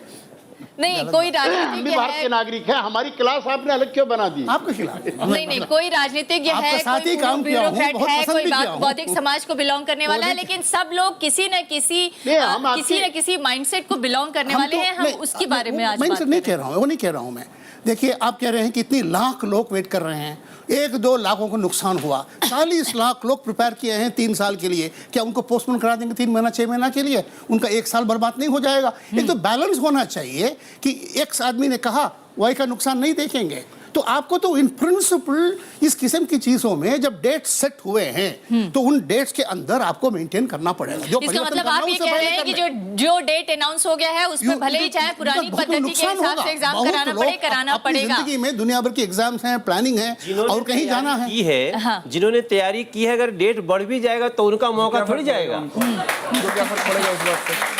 नहीं, कोई हम भी राजनीतिज्ञ भारत के है, नागरिक हैं। हमारी क्लास आपने अलग क्यों बना दी? आपके खिलाफ नहीं, कोई राजनीतिज्ञ है, आपके साथ ही कोई काम किया हूं, ब्यूरोक्रेट बहुत है, पसंद कोई भी किया हूं। बौद्धिक समाज को बिलोंग करने वाला है, लेकिन सब लोग किसी न किसी माइंडसेट को बिलोंग करने वाले हैं। हम उसके बारे में आज बात नहीं कह रहा हूँ, वो नहीं कह रहा हूँ मैं। देखिए, आप कह रहे हैं कि इतनी लाख लोग वेट कर रहे हैं, 1-2 लाखों को नुकसान हुआ, 40 लाख लोग प्रिपेयर किए हैं 3 साल के लिए। क्या उनको पोस्टपोन करा देंगे 3 महीना 6 महीना के लिए? उनका 1 साल बर्बाद नहीं हो जाएगा? एक तो बैलेंस होना चाहिए कि एक आदमी ने कहा वाई का नुकसान नहीं देखेंगे। तो आपको तो इन प्रिंसिपल इस किस्म की चीजों में जब डेट सेट हुए हैं तो उन डेट्स के अंदर आपको मेंटेन करना पड़ेगा। जो इसका मतलब आप ये कह रहे हैं कि जो डेट अनाउंस हो गया है उस पर भले ही चाहे पुरानी पद्धति के हिसाब से एग्जाम कराना पड़ेगा। जिंदगी में दुनिया भर की एग्जाम्स हैं, प्लानिंग है और कहीं जाना है। जिन्होंने तैयारी की है, अगर डेट बढ़ भी जाएगा तो उनका मौका थोड़ी जाएगा।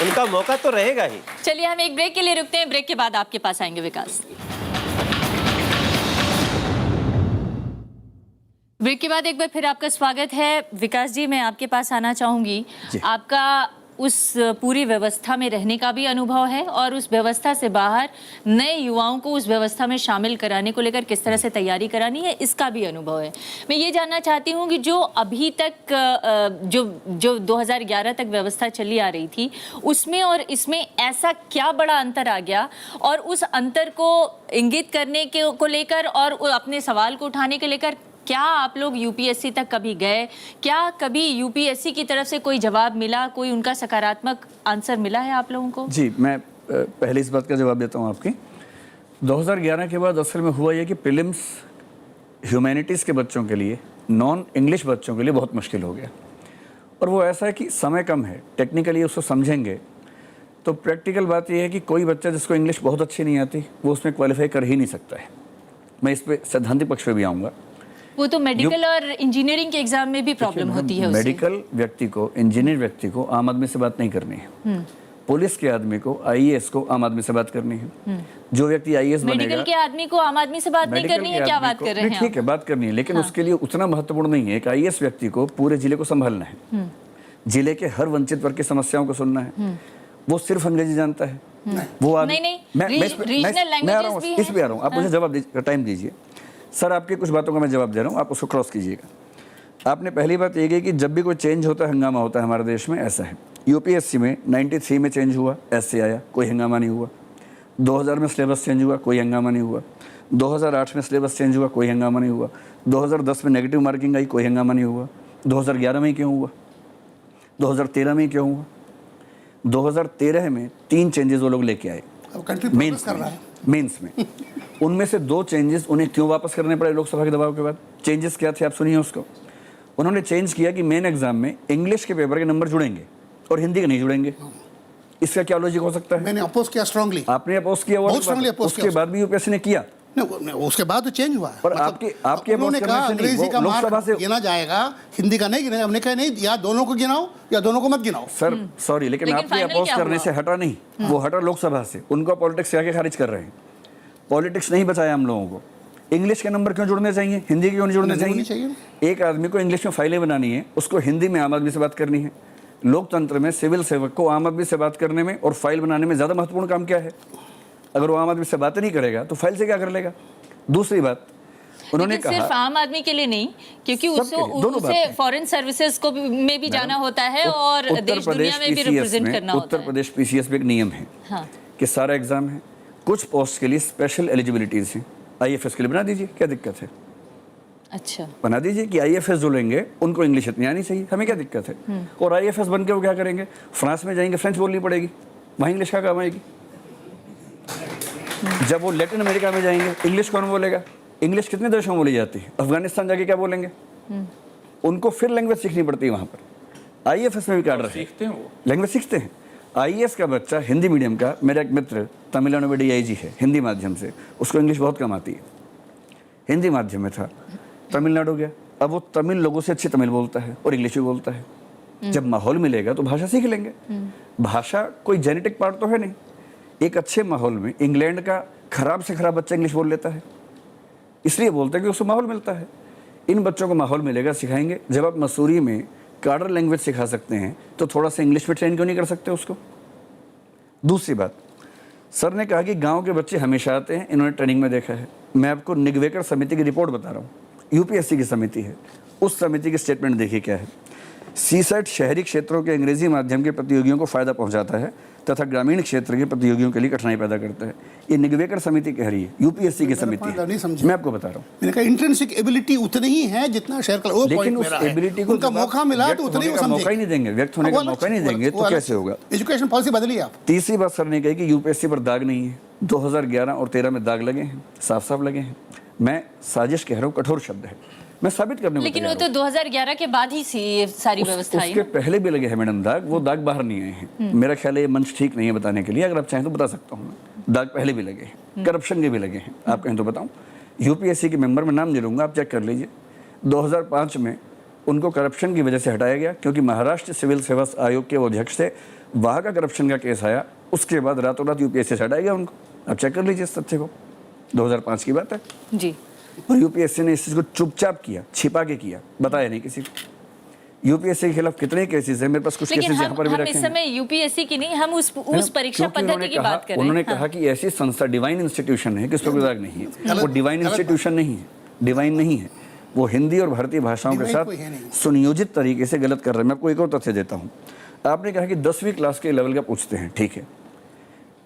उनका मौका तो रहेगा ही। चलिए हम एक ब्रेक के लिए रुकते हैं, ब्रेक के बाद आपके पास आएंगे विकास। ब्रेक के बाद एक बार फिर आपका स्वागत है। विकास जी, मैं आपके पास आना चाहूंगी। आपका उस पूरी व्यवस्था में रहने का भी अनुभव है और उस व्यवस्था से बाहर नए युवाओं को उस व्यवस्था में शामिल कराने को लेकर किस तरह से तैयारी करानी है, इसका भी अनुभव है। मैं ये जानना चाहती हूँ कि जो अभी तक जो 2011 तक व्यवस्था चली आ रही थी, उसमें और इसमें ऐसा क्या बड़ा अंतर आ गया और उस अंतर को इंगित करने को लेकर और अपने सवाल को उठाने के लेकर क्या आप लोग यूपीएससी तक कभी गए? क्या कभी यूपीएससी की तरफ से कोई जवाब मिला, कोई उनका सकारात्मक आंसर मिला है आप लोगों को? जी, मैं पहले इस बात का जवाब देता हूँ आपके। 2011 के बाद असल में हुआ ये कि प्रीलिम्स ह्यूमैनिटीज़ के बच्चों के लिए, नॉन इंग्लिश बच्चों के लिए बहुत मुश्किल हो गया। और वो ऐसा है कि समय कम है, टेक्निकली उसको समझेंगे तो प्रैक्टिकल बात यह है कि कोई बच्चा जिसको इंग्लिश बहुत अच्छी नहीं आती वो उसमें क्वालिफाई कर ही नहीं सकता है। मैं इस पर सैद्धांतिक पक्ष पे भी आऊँगा। वो तो मेडिकल और इंजीनियरिंग के एग्जाम में भी प्रॉब्लम होती है। मेडिकल व्यक्ति को, इंजीनियर व्यक्ति को आम आदमी से बात नहीं करनी है। पुलिस के आदमी को, आईएएस को आम आदमी से बात करनी है। जो व्यक्ति आईएएस बनेगा, मेडिकल के आदमी को आम आदमी से बात नहीं करनी है। क्या बात कर रहे हैं? ठीक है, बात करनी है, लेकिन उसके लिए उतना महत्वपूर्ण नहीं है। एक आईएएस व्यक्ति को पूरे जिले को संभालना है, जिले के हर वंचित वर्ग की समस्याओं को सुनना है। वो सिर्फ अंग्रेजी जानता है वो आदमी। नहीं, रीजनल लैंग्वेजेस इस पे आ रहा हूँ, आप मुझे जवाब दीजिए, टाइम दीजिए सर। आपकी कुछ बातों का मैं जवाब दे रहा हूँ, आप उसको क्रॉस कीजिएगा। आपने पहली बात ये की कि जब भी कोई चेंज होता है, हंगामा होता है हमारे देश में। ऐसा है, यूपीएससी में 93 में चेंज हुआ, एसए आया, कोई हंगामा नहीं हुआ। 2000 में सिलेबस चेंज हुआ, कोई हंगामा नहीं हुआ। 2008 में सिलेबस चेंज हुआ, कोई हंगामा नहीं हुआ। 2010 में नेगेटिव मार्किंग आई, कोई हंगामा नहीं हुआ। 2011 में क्यों हुआ? 2013 में क्यों हुआ? 2013 में 3 चेंजेस वो लोग लेके आए मेंस में। उनमें से 2 चेंजेस उन्हें क्यों वापस करने पड़े लोकसभा के दबाव के बाद? चेंजेस क्या थे आप सुनिए उसको। उन्होंने चेंज किया कि मेन एग्जाम में इंग्लिश के पेपर के नंबर जुड़ेंगे, और हिंदी का नहीं जुड़ेंगे, इसका क्या लॉजिक हो सकता है? मैंने अपोज किया स्ट्रांगली। आपने अपोज किया, बहुत strongly oppose उसके किया। बाद भी यूपीएससी ने किया। नहीं, उसके बाद तो चेंज हुआ है। पर आपके उन्होंने अपोज कहा करने से नहीं, अंग्रेजी का वो लोकसभा मार्क से गिना जाएगा, हिंदी का नहीं गिना। हमने कहा नहीं, या दोनों को गिनाओ या दोनों को मत गिनाओ। सर सॉरी, लेकिन आपके final अपोज क्या करने हुआ? से हटा नहीं, वो हटा लोकसभा से। उनको पॉलिटिक्स से आके खारिज कर रहे हैं। पॉलिटिक्स नहीं बचाया हम लोगों को। इंग्लिश के नंबर क्यों जुड़ने चाहिए, हिंदी क्यों नहीं जुड़ने नहीं चाहिए? एक आदमी को इंग्लिश में फाइलें बनानी है, उसको हिंदी में आम आदमी से बात करनी है। लोकतंत्र में सिविल सेवक को आम आदमी से बात करने में और फाइल बनाने में ज़्यादा महत्वपूर्ण काम क्या है? अगर वो आम आदमी से बात नहीं करेगा तो फाइल से क्या कर लेगा? दूसरी बात, उन्होंने लेकिन कहा सिर्फ आम आदमी के लिए नहीं, क्योंकि उसे फॉरेन सर्विसेज को में भी जाना होता है और देश दुनिया में भी रिप्रेजेंट करना होता उत्तर है। प्रदेश पीसीएस में एक नियम है कि सारा एग्जाम है, कुछ पोस्ट के लिए स्पेशल एलिजिबिलिटीज हैं। आईएफएस के लिए बना दीजिए, क्या दिक्कत है? अच्छा, बना दीजिए कि आईएफएस जो लेंगे उनको इंग्लिश इतनी आनी चाहिए, हमें क्या दिक्कत है? और आईएफएस बन के वो क्या करेंगे? फ्रांस में जाएंगे, फ्रेंच बोलनी पड़ेगी, वहाँ इंग्लिश का काम आएगी। जब वो लैटिन अमेरिका में जाएंगे, इंग्लिश कौन बोलेगा? इंग्लिश कितने देशों में बोली जाती है? अफगानिस्तान जाके क्या बोलेंगे? उनको फिर लैंग्वेज सीखनी पड़ती है वहाँ पर। आईएफएस में भी काट रहे हैं, सीखते हैं वो लैंग्वेज सीखते हैं। आईएएस का बच्चा हिंदी मीडियम का, मेरा एक मित्र तमिलनाडु में डीआईजी है हिंदी माध्यम से, उसको इंग्लिश बहुत कम आती है, हिंदी माध्यम में था, तमिलनाडु गया, अब वो तमिल लोगों से अच्छी तमिल बोलता है और इंग्लिश भी बोलता है। जब माहौल मिलेगा तो भाषा सीख लेंगे। भाषा कोई जेनेटिक पार्ट तो है नहीं। एक अच्छे माहौल में इंग्लैंड का खराब से खराब बच्चा इंग्लिश बोल लेता है, इसलिए बोलते हैं कि उसको माहौल मिलता है। इन बच्चों को माहौल मिलेगा, सिखाएंगे। जब आप मसूरी में कार्डर लैंग्वेज सिखा सकते हैं तो थोड़ा सा इंग्लिश में ट्रेन क्यों नहीं कर सकते उसको? दूसरी बात, सर ने कहा कि गांव के बच्चे हमेशा आते हैं, इन्होंने ट्रेनिंग में देखा है। मैं आपको निगवेकर समिति की रिपोर्ट बता रहा हूँ, यूपीएससी की समिति है, उस समिति की स्टेटमेंट देखिए क्या है। सीसेट शहरी क्षेत्रों के अंग्रेजी माध्यम के प्रतियोगियों को फायदा पहुंचाता है तथा ग्रामीण क्षेत्र के प्रतियोगियों के लिए कठिनाई पैदा करता है। ये निगवेकर समिति कह रही है, यूपीएससी की समिति है। मैं आपको बता रहा हूँ, मैंने कहा इंट्रिंसिक एबिलिटी उतनी ही है जितना शेयर कर, वो लेकिन पॉइंट उस मेरा है। एबिलिटी को उनका जब आप मौका मिला व्यक्त तो उतनी होने वो का मौका ही समझेंगे। नहीं देंगे, व्यक्त होने का मौका ही नहीं देंगे तो कैसे होगा? एजुकेशन पॉलिसी बदली आप। तीसरी बात सर ने कही कि यूपीएससी पर दाग नहीं है। 2011 और 13 में दाग लगे हैं, साफ साफ लगे हैं। मैं साजिश कह रहा हूँ, कठोर शब्द है, मैं साबित करने को लेकिन वो तैयार तो 2011 के बाद ही ये सारी व्यवस्था आई उसके ना? पहले भी लगे हैं मैडम दाग, वो दाग बाहर नहीं आए हैं। मेरा ख्याल है ये मंच ठीक नहीं है बताने के लिए, अगर आप चाहें तो बता सकता हूँ मैं। दाग पहले भी लगे हैं, करप्शन के भी लगे हैं, आप कहें तो बताऊँ। यूपीएससी के मेंबर में नाम नहीं लूँगा, आप चेक कर लीजिए। 2005 में उनको करप्शन की वजह से हटाया गया क्योंकि महाराष्ट्र सिविल सेवा आयोग के वो अध्यक्ष थे, वहाँ का करप्शन का केस आया, उसके बाद रातों रात यूपीएससी से हटाया गया उनको। आप चेक कर लीजिए इस तथ्य को, 2005 की बात है। जी, और यूपीएससी ने इस चीज़ को चुपचाप किया, छिपा के किया, बताया नहीं किसी को। यूपीएससी के खिलाफ कितने केसेस हैं, मेरे पास कुछ लेकिन केसेस यहाँ पर भी हम रखे इस हैं। समय यूपीएससी की नहीं, हम उस परीक्षा क्योंकि पद्धति की बात कर रहे हैं। उन्होंने कहा कि ऐसी संस्था डिवाइन इंस्टीट्यूशन है कि उस पर कोई दाग नहीं है। वो डिवाइन इंस्टीट्यूशन नहीं है, डिवाइन नहीं है, वो हिंदी और भारतीय भाषाओं के Divine कोई है नहीं। साथ सुनियोजित तरीके से गलत कर रहे हैं। मैं आपको एक और तथ्य देता हूँ। आपने कहा कि 10वीं क्लास के लेवल का पूछते हैं, ठीक है।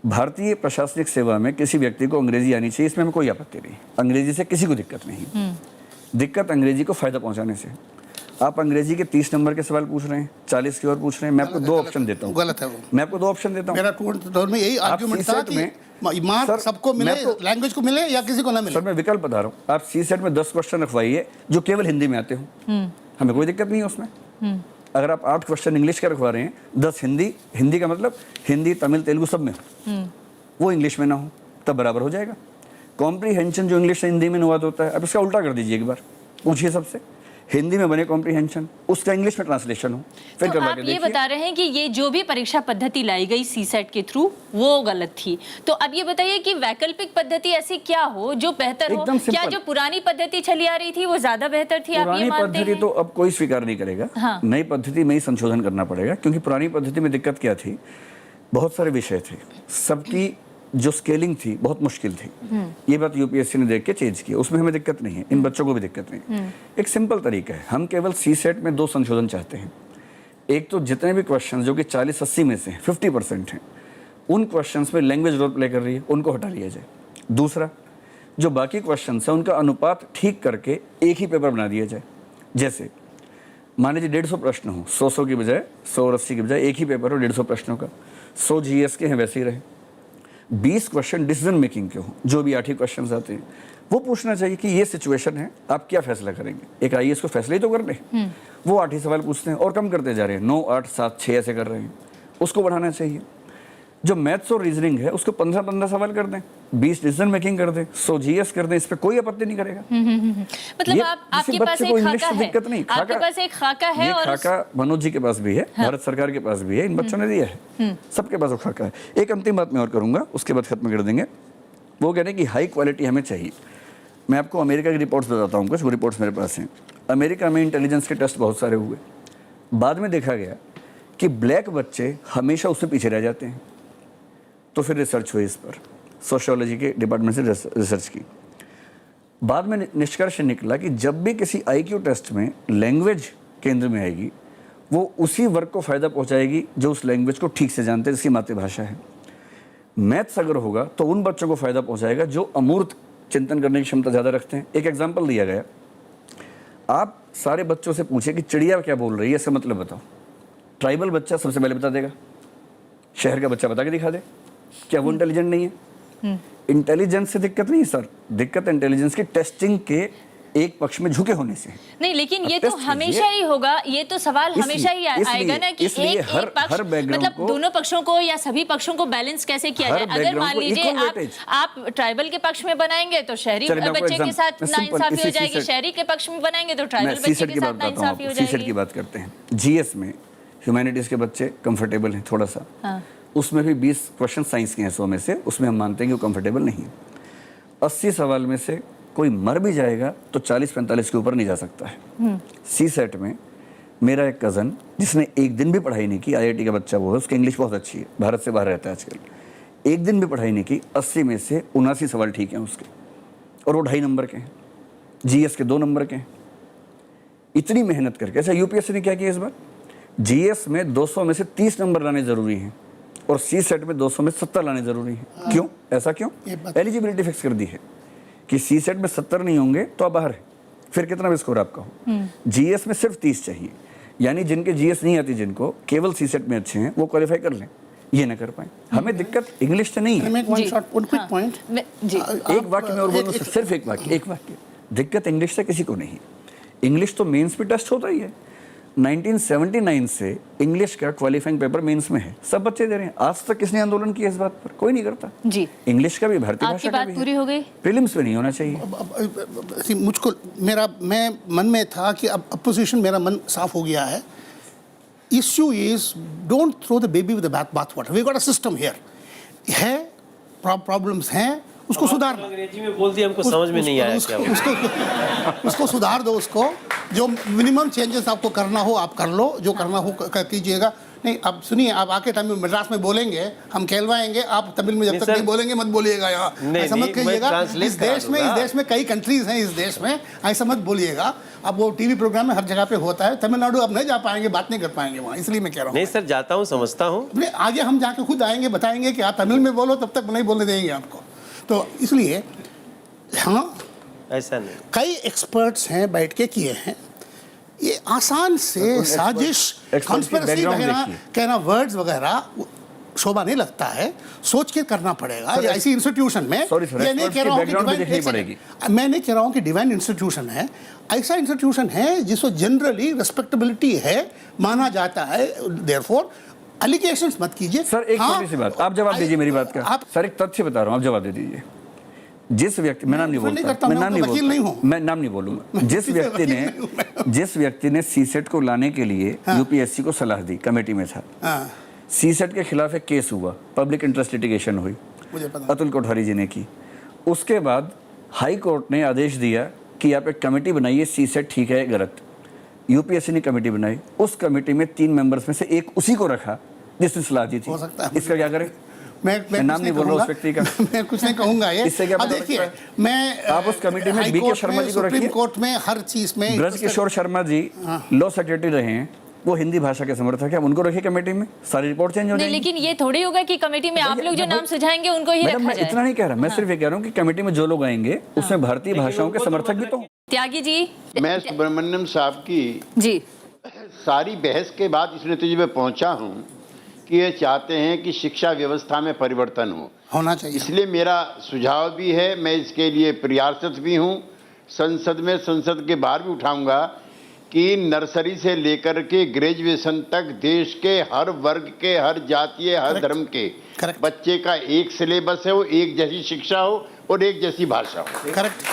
भारतीय प्रशासनिक सेवा में किसी व्यक्ति को अंग्रेजी आनी चाहिए, इसमें हमें कोई आपत्ति नहीं, अंग्रेजी से किसी को दिक्कत नहीं। दिक्कत अंग्रेजी को फायदा पहुंचाने से। आप अंग्रेजी के 30 नंबर के सवाल पूछ रहे हैं, 40 की ओर पूछ रहे हैं। मैं आपको दो ऑप्शन देता हूँ, गलत है वो। मैं आपको दो ऑप्शन देता हूँ। मेरा टूर में यही आर्ग्यूमेंट था कि मार्क सबको मिले, लैंग्वेज को मिले या किसी को ना मिले। सर मैं विकल्प बता रहा हूँ, आप सी सेट में 10 क्वेश्चन रखवाइए जो केवल हिंदी में आते हो, हमें कोई दिक्कत नहीं है उसमें। अगर आप 8 क्वेश्चन इंग्लिश के रखवा रहे हैं, 10 हिंदी, हिंदी का मतलब हिंदी तमिल तेलुगु सब में हो, वो इंग्लिश में ना हो, तब बराबर हो जाएगा। कॉम्प्रीहेंशन जो इंग्लिश से हिंदी में अनुवाद होता है, अब इसका उल्टा कर दीजिए, एक बार पूछिए सबसे, हिंदी में बने कॉम्प्रीहेंशन, उसका इंग्लिश में ट्रांसलेशन हो, फिर तो करवा आप के ये देखिए। बता रहे हैं कि ये जो भी परीक्षा पद्धति लाई गई सीसेट के थ्रू वो गलत थी। तो अब ये बताइए कि वैकल्पिक पद्धति ऐसी क्या हो जो बेहतर हो? एकदम क्या simple। जो पुरानी पद्धति चली आ रही थी वो ज्यादा बेहतर थी? आप ये पुरानी मानते पद्धति हैं? तो अब कोई स्वीकार नहीं करेगा। हाँ। नई पद्धति में ही संशोधन करना पड़ेगा, क्योंकि पुरानी पद्धति में दिक्कत क्या थी, बहुत सारे विषय थे, सबकी जो स्केलिंग थी बहुत मुश्किल थी। ये बात यूपीएससी ने देख के चेंज की, उसमें हमें दिक्कत नहीं है, इन बच्चों को भी दिक्कत नहीं। एक सिंपल तरीका है, हम केवल सी सेट में 2 संशोधन चाहते हैं। एक तो जितने भी क्वेश्चन जो कि 40-80 में से 50% हैं, उन क्वेश्चंस में लैंग्वेज रोल प्ले कर रही है, उनको हटा लिया जाए। दूसरा, जो बाकी क्वेश्चन है उनका अनुपात ठीक करके एक ही पेपर बना दिया जाए। जैसे मान लीजिए 150 प्रश्न हो, 100 की बजाय 100 और 80 की बजाय एक ही पेपर हो 150 प्रश्नों का, 100 जीएस के हैं वैसे ही रहे। 20 क्वेश्चन डिसीजन मेकिंग के हो, जो भी 8 ही क्वेश्चन आते हैं, वो पूछना चाहिए कि ये सिचुएशन है, आप क्या फैसला करेंगे। एक आईएएस को फैसले ही तो करने, वो 8 ही सवाल पूछते हैं और कम करते जा रहे हैं, 9, 8, 7, 6 ऐसे कर रहे हैं। उसको बढ़ाना चाहिए। जो मैथ्स और रीजनिंग है उसको 15-15 सवाल कर दें, 20 डिसीजन मेकिंग कर दें, 100 जीएस कर दें, इस पे कोई आपत्ति नहीं करेगा। मतलब आपके पास एक खाका है, दिक्कत नहीं, आपके पास एक खाका है, और खाका मनोज जी के पास भी है, भारत सरकार के पास भी है, इन बच्चों ने दिया है, सबके पास वो खाका है। एक अंतिम बात मैं और करूंगा, उसके बाद खत्म कर देंगे। वो कह रहे हैं कि हाई क्वालिटी हमें चाहिए। मैं आपको अमेरिका की रिपोर्ट्स बताता हूँ, कुछ वो रिपोर्ट्स मेरे पास हैं। अमेरिका में इंटेलिजेंस के टेस्ट बहुत सारे हुए, बाद में देखा गया कि ब्लैक बच्चे हमेशा उससे पीछे रह जाते हैं। तो फिर रिसर्च हुई इस पर, सोशियोलॉजी के डिपार्टमेंट से रिसर्च की। बाद में निष्कर्ष निकला कि जब भी किसी आईक्यू टेस्ट में लैंग्वेज केंद्र में आएगी, वो उसी वर्ग को फ़ायदा पहुंचाएगी जो उस लैंग्वेज को ठीक से जानते हैं, जिसकी मातृभाषा है। मैथ्स अगर होगा तो उन बच्चों को फ़ायदा पहुंचाएगा जो अमूर्त चिंतन करने की क्षमता ज़्यादा रखते हैं। एक एग्जाम्पल दिया गया, आप सारे बच्चों से पूछे कि चिड़िया क्या बोल रही है, इसका मतलब बताओ। ट्राइबल बच्चा सबसे पहले बता देगा, शहर का बच्चा बता के दिखा दे। क्या वो इंटेलिजेंट नहीं है? इंटेलिजेंस से दिक्कत नहीं सर, दिक्कत इंटेलिजेंस की टेस्टिंग के एक पक्ष में झुके होने से। नहीं, लेकिन ये तो हमेशा ही होगा, ये तो सवाल हमेशा ही आएगा ना कि एक पक्ष, मतलब दोनों पक्षों को या सभी पक्षों को बैलेंस कैसे किया जाए। अगर मान लीजिए आप ट्राइबल के पक्ष में बनाएंगे तो शहरी बच्चे के साथ नाइंसाफी हो जाएगी, शहरी के पक्ष में बनाएंगे तो ट्राइबल बच्चे के साथ नाइंसाफी हो जाएगी। सीसेट की बात करते हैं, जीएस में ह्यूमैनिटीज के बच्चे कंफर्टेबल हैं थोड़ा सा, उसमें भी 20 क्वेश्चन साइंस के हैं 100 में से, उसमें हम मानते हैं कि वो कंफर्टेबल नहीं है। 80 सवाल में से कोई मर भी जाएगा तो 40-45 के ऊपर नहीं जा सकता है। सीसेट में मेरा एक कज़न जिसने एक दिन भी पढ़ाई नहीं की, आईआईटी का बच्चा वो है, उसकी इंग्लिश बहुत अच्छी है, भारत से बाहर रहता है आजकल, एक दिन भी पढ़ाई नहीं की, 80 में से 79 सवाल ठीक हैं उसके, और वो 2.5 नंबर के हैं। जीएस के 2 नंबर के हैं। इतनी मेहनत करके, अच्छा यूपीएससी ने क्या किया इस बार, जीएस में 200 में से 30 नंबर लाने जरूरी हैं और सी सेट में 200 में 70 लाने जरूरी हैं। क्यों, ऐसा क्यों? एलिजिबिलिटी फिक्स कर दी है कि सी सेट में 70 नहीं होंगे तो आप बाहर है, फिर कितना भी स्कोर आपका हो। जीएस में सिर्फ 30 चाहिए, यानी जिनके जीएस नहीं आती, जिनको केवल सी सेट में अच्छे हैं, वो क्वालिफाई कर लें, ये ना कर पाए। हमें दिक्कत इंग्लिश से नहीं है। एक वाक्य में और बोलूँ, सिर्फ एक वाक्य, दिक्कत इंग्लिश से किसी को नहीं। इंग्लिश तो मेंस पे टेस्ट होता ही है। 1979 से इंग्लिश का क्वालिफाइंग पेपर मेंस में है, सब बच्चे दे रहे हैं। आज तक किसने आंदोलन किया इस बात पर? कोई नहीं करता जी। इंग्लिश का भी, भारतीय भाषा का भी। पूरी हो गई। प्रीलिम्स में नहीं होना चाहिए। मुझको मैं मन में था कि अब अपोजिशन, मेरा मन साफ हो गया है। Issue is don't throw the baby with the bath water. We got a system here है, प्रॉब्लम्स हैं, उसको सुधारना। अंग्रेजी में बोल दिया, हमको समझ में नहीं आया क्या। उसको सुधार दो। उसको जो मिनिमम चेंजेस आपको करना हो आप कर लो, जो करना हो कीजिएगा। नहीं, अब सुनिए, आप आके टाइम में मद्रास में बोलेंगे, हम कहलवाएंगे, आप तमिल में जब तक नहीं बोलेंगे मत बोलिएगा यहाँ, ऐसा मत कहिएगा। इस देश में कई कंट्रीज हैं, इस देश में ऐसा मत बोलिएगा। अब वो टीवी प्रोग्राम में हर जगह पे होता है। तमिलनाडु अब नहीं जा पाएंगे, बात नहीं कर पाएंगे वहाँ, इसलिए मैं कह रहा हूँ। नहीं सर, जाता हूँ, समझता हूँ। आगे हम जाके खुद आएंगे, बताएंगे कि आप तमिल में बोलो, तब तक नहीं बोलने देंगे आपको। तो इसलिए हाँ, ऐसा नहीं, कई एक्सपर्ट्स हैं बैठ के किए हैं। ये आसान से साजिश, कॉन्स्पिरेसी वगैरह कहना, वर्ड्स वगैरह शोभा नहीं लगता है, सोच के करना पड़ेगा। ऐसी इंस्टीट्यूशन में ये नहीं कह रहा हूँ कि मैं नहीं कह रहा हूँ कि डिवाइन इंस्टीट्यूशन है, ऐसा इंस्टीट्यूशन है जिसको जनरली रिस्पेक्टेबिलिटी है, माना जाता है। देयरफॉर एलिगेशंस मत कीजिए। सर एक छोटी सी बात, आप जवाब दीजिए मेरी बात का। सर एक तथ्य बता रहा हूँ, आप जवाब दे दीजिए। जिस व्यक्ति, मैं नाम नहीं बोलता, मैं नाम नहीं बोलूंगा, जिस व्यक्ति ने सीसेट को लाने के लिए यूपीएससी को सलाह दी, कमेटी में था, सीसेट के खिलाफ एक केस हुआ, पब्लिक इंटरेस्ट लिटिगेशन हुई, अतुल कोठारी जी ने की। उसके बाद हाई कोर्ट ने आदेश दिया कि आप एक कमेटी बनाइए, सीसेट ठीक है गलत। यूपीएससी ने कमेटी बनाई, उस कमेटी में 3 मेंबर्स में से एक उसी को रखा जिसने सलाह दी थी। इसका क्या करें? मैं नाम नहीं बोल रहा उस व्यक्ति का, मैं कुछ नहीं कहूंगा। ये इससे क्या देखिए, मैं आप उस कमेटी में बीके शर्मा जी को रखिए। सुप्रीम कोर्ट में हर चीज में ब्रज किशोर शर्मा जी लॉ सेक्रेटरी रहे हैं, वो हिंदी भाषा के समर्थक है, उनको रखिए कमेटी में, सारी रिपोर्ट चेंज हो जाएगी। लेकिन ये थोड़ी होगा कि कमेटी में आप लोग जो नाम सुझाएंगे उनको ही रखा जाए। इतना नहीं कह रहा, मैं सिर्फ ये कह रहा हूँ कि कमेटी में जो लोग आएंगे उसमें भारतीय भाषाओं के समर्थक भी तो। त्यागी जी, मैं सुब्रमण्यम साहब की जी सारी बहस के बाद इस नतीजे पे पहुंचा हूं कि ये चाहते हैं कि शिक्षा व्यवस्था में परिवर्तन हो, होना चाहिए। इसलिए मेरा सुझाव भी है, मैं इसके लिए प्रयासरत भी हूँ, संसद में, संसद के बाहर भी उठाऊंगा कि नर्सरी से लेकर के ग्रेजुएशन तक देश के हर वर्ग के, हर जातीय, हर धर्म के बच्चे का एक सिलेबस है, वो एक जैसी शिक्षा हो और एक जैसी भाषा हो। करेक्ट।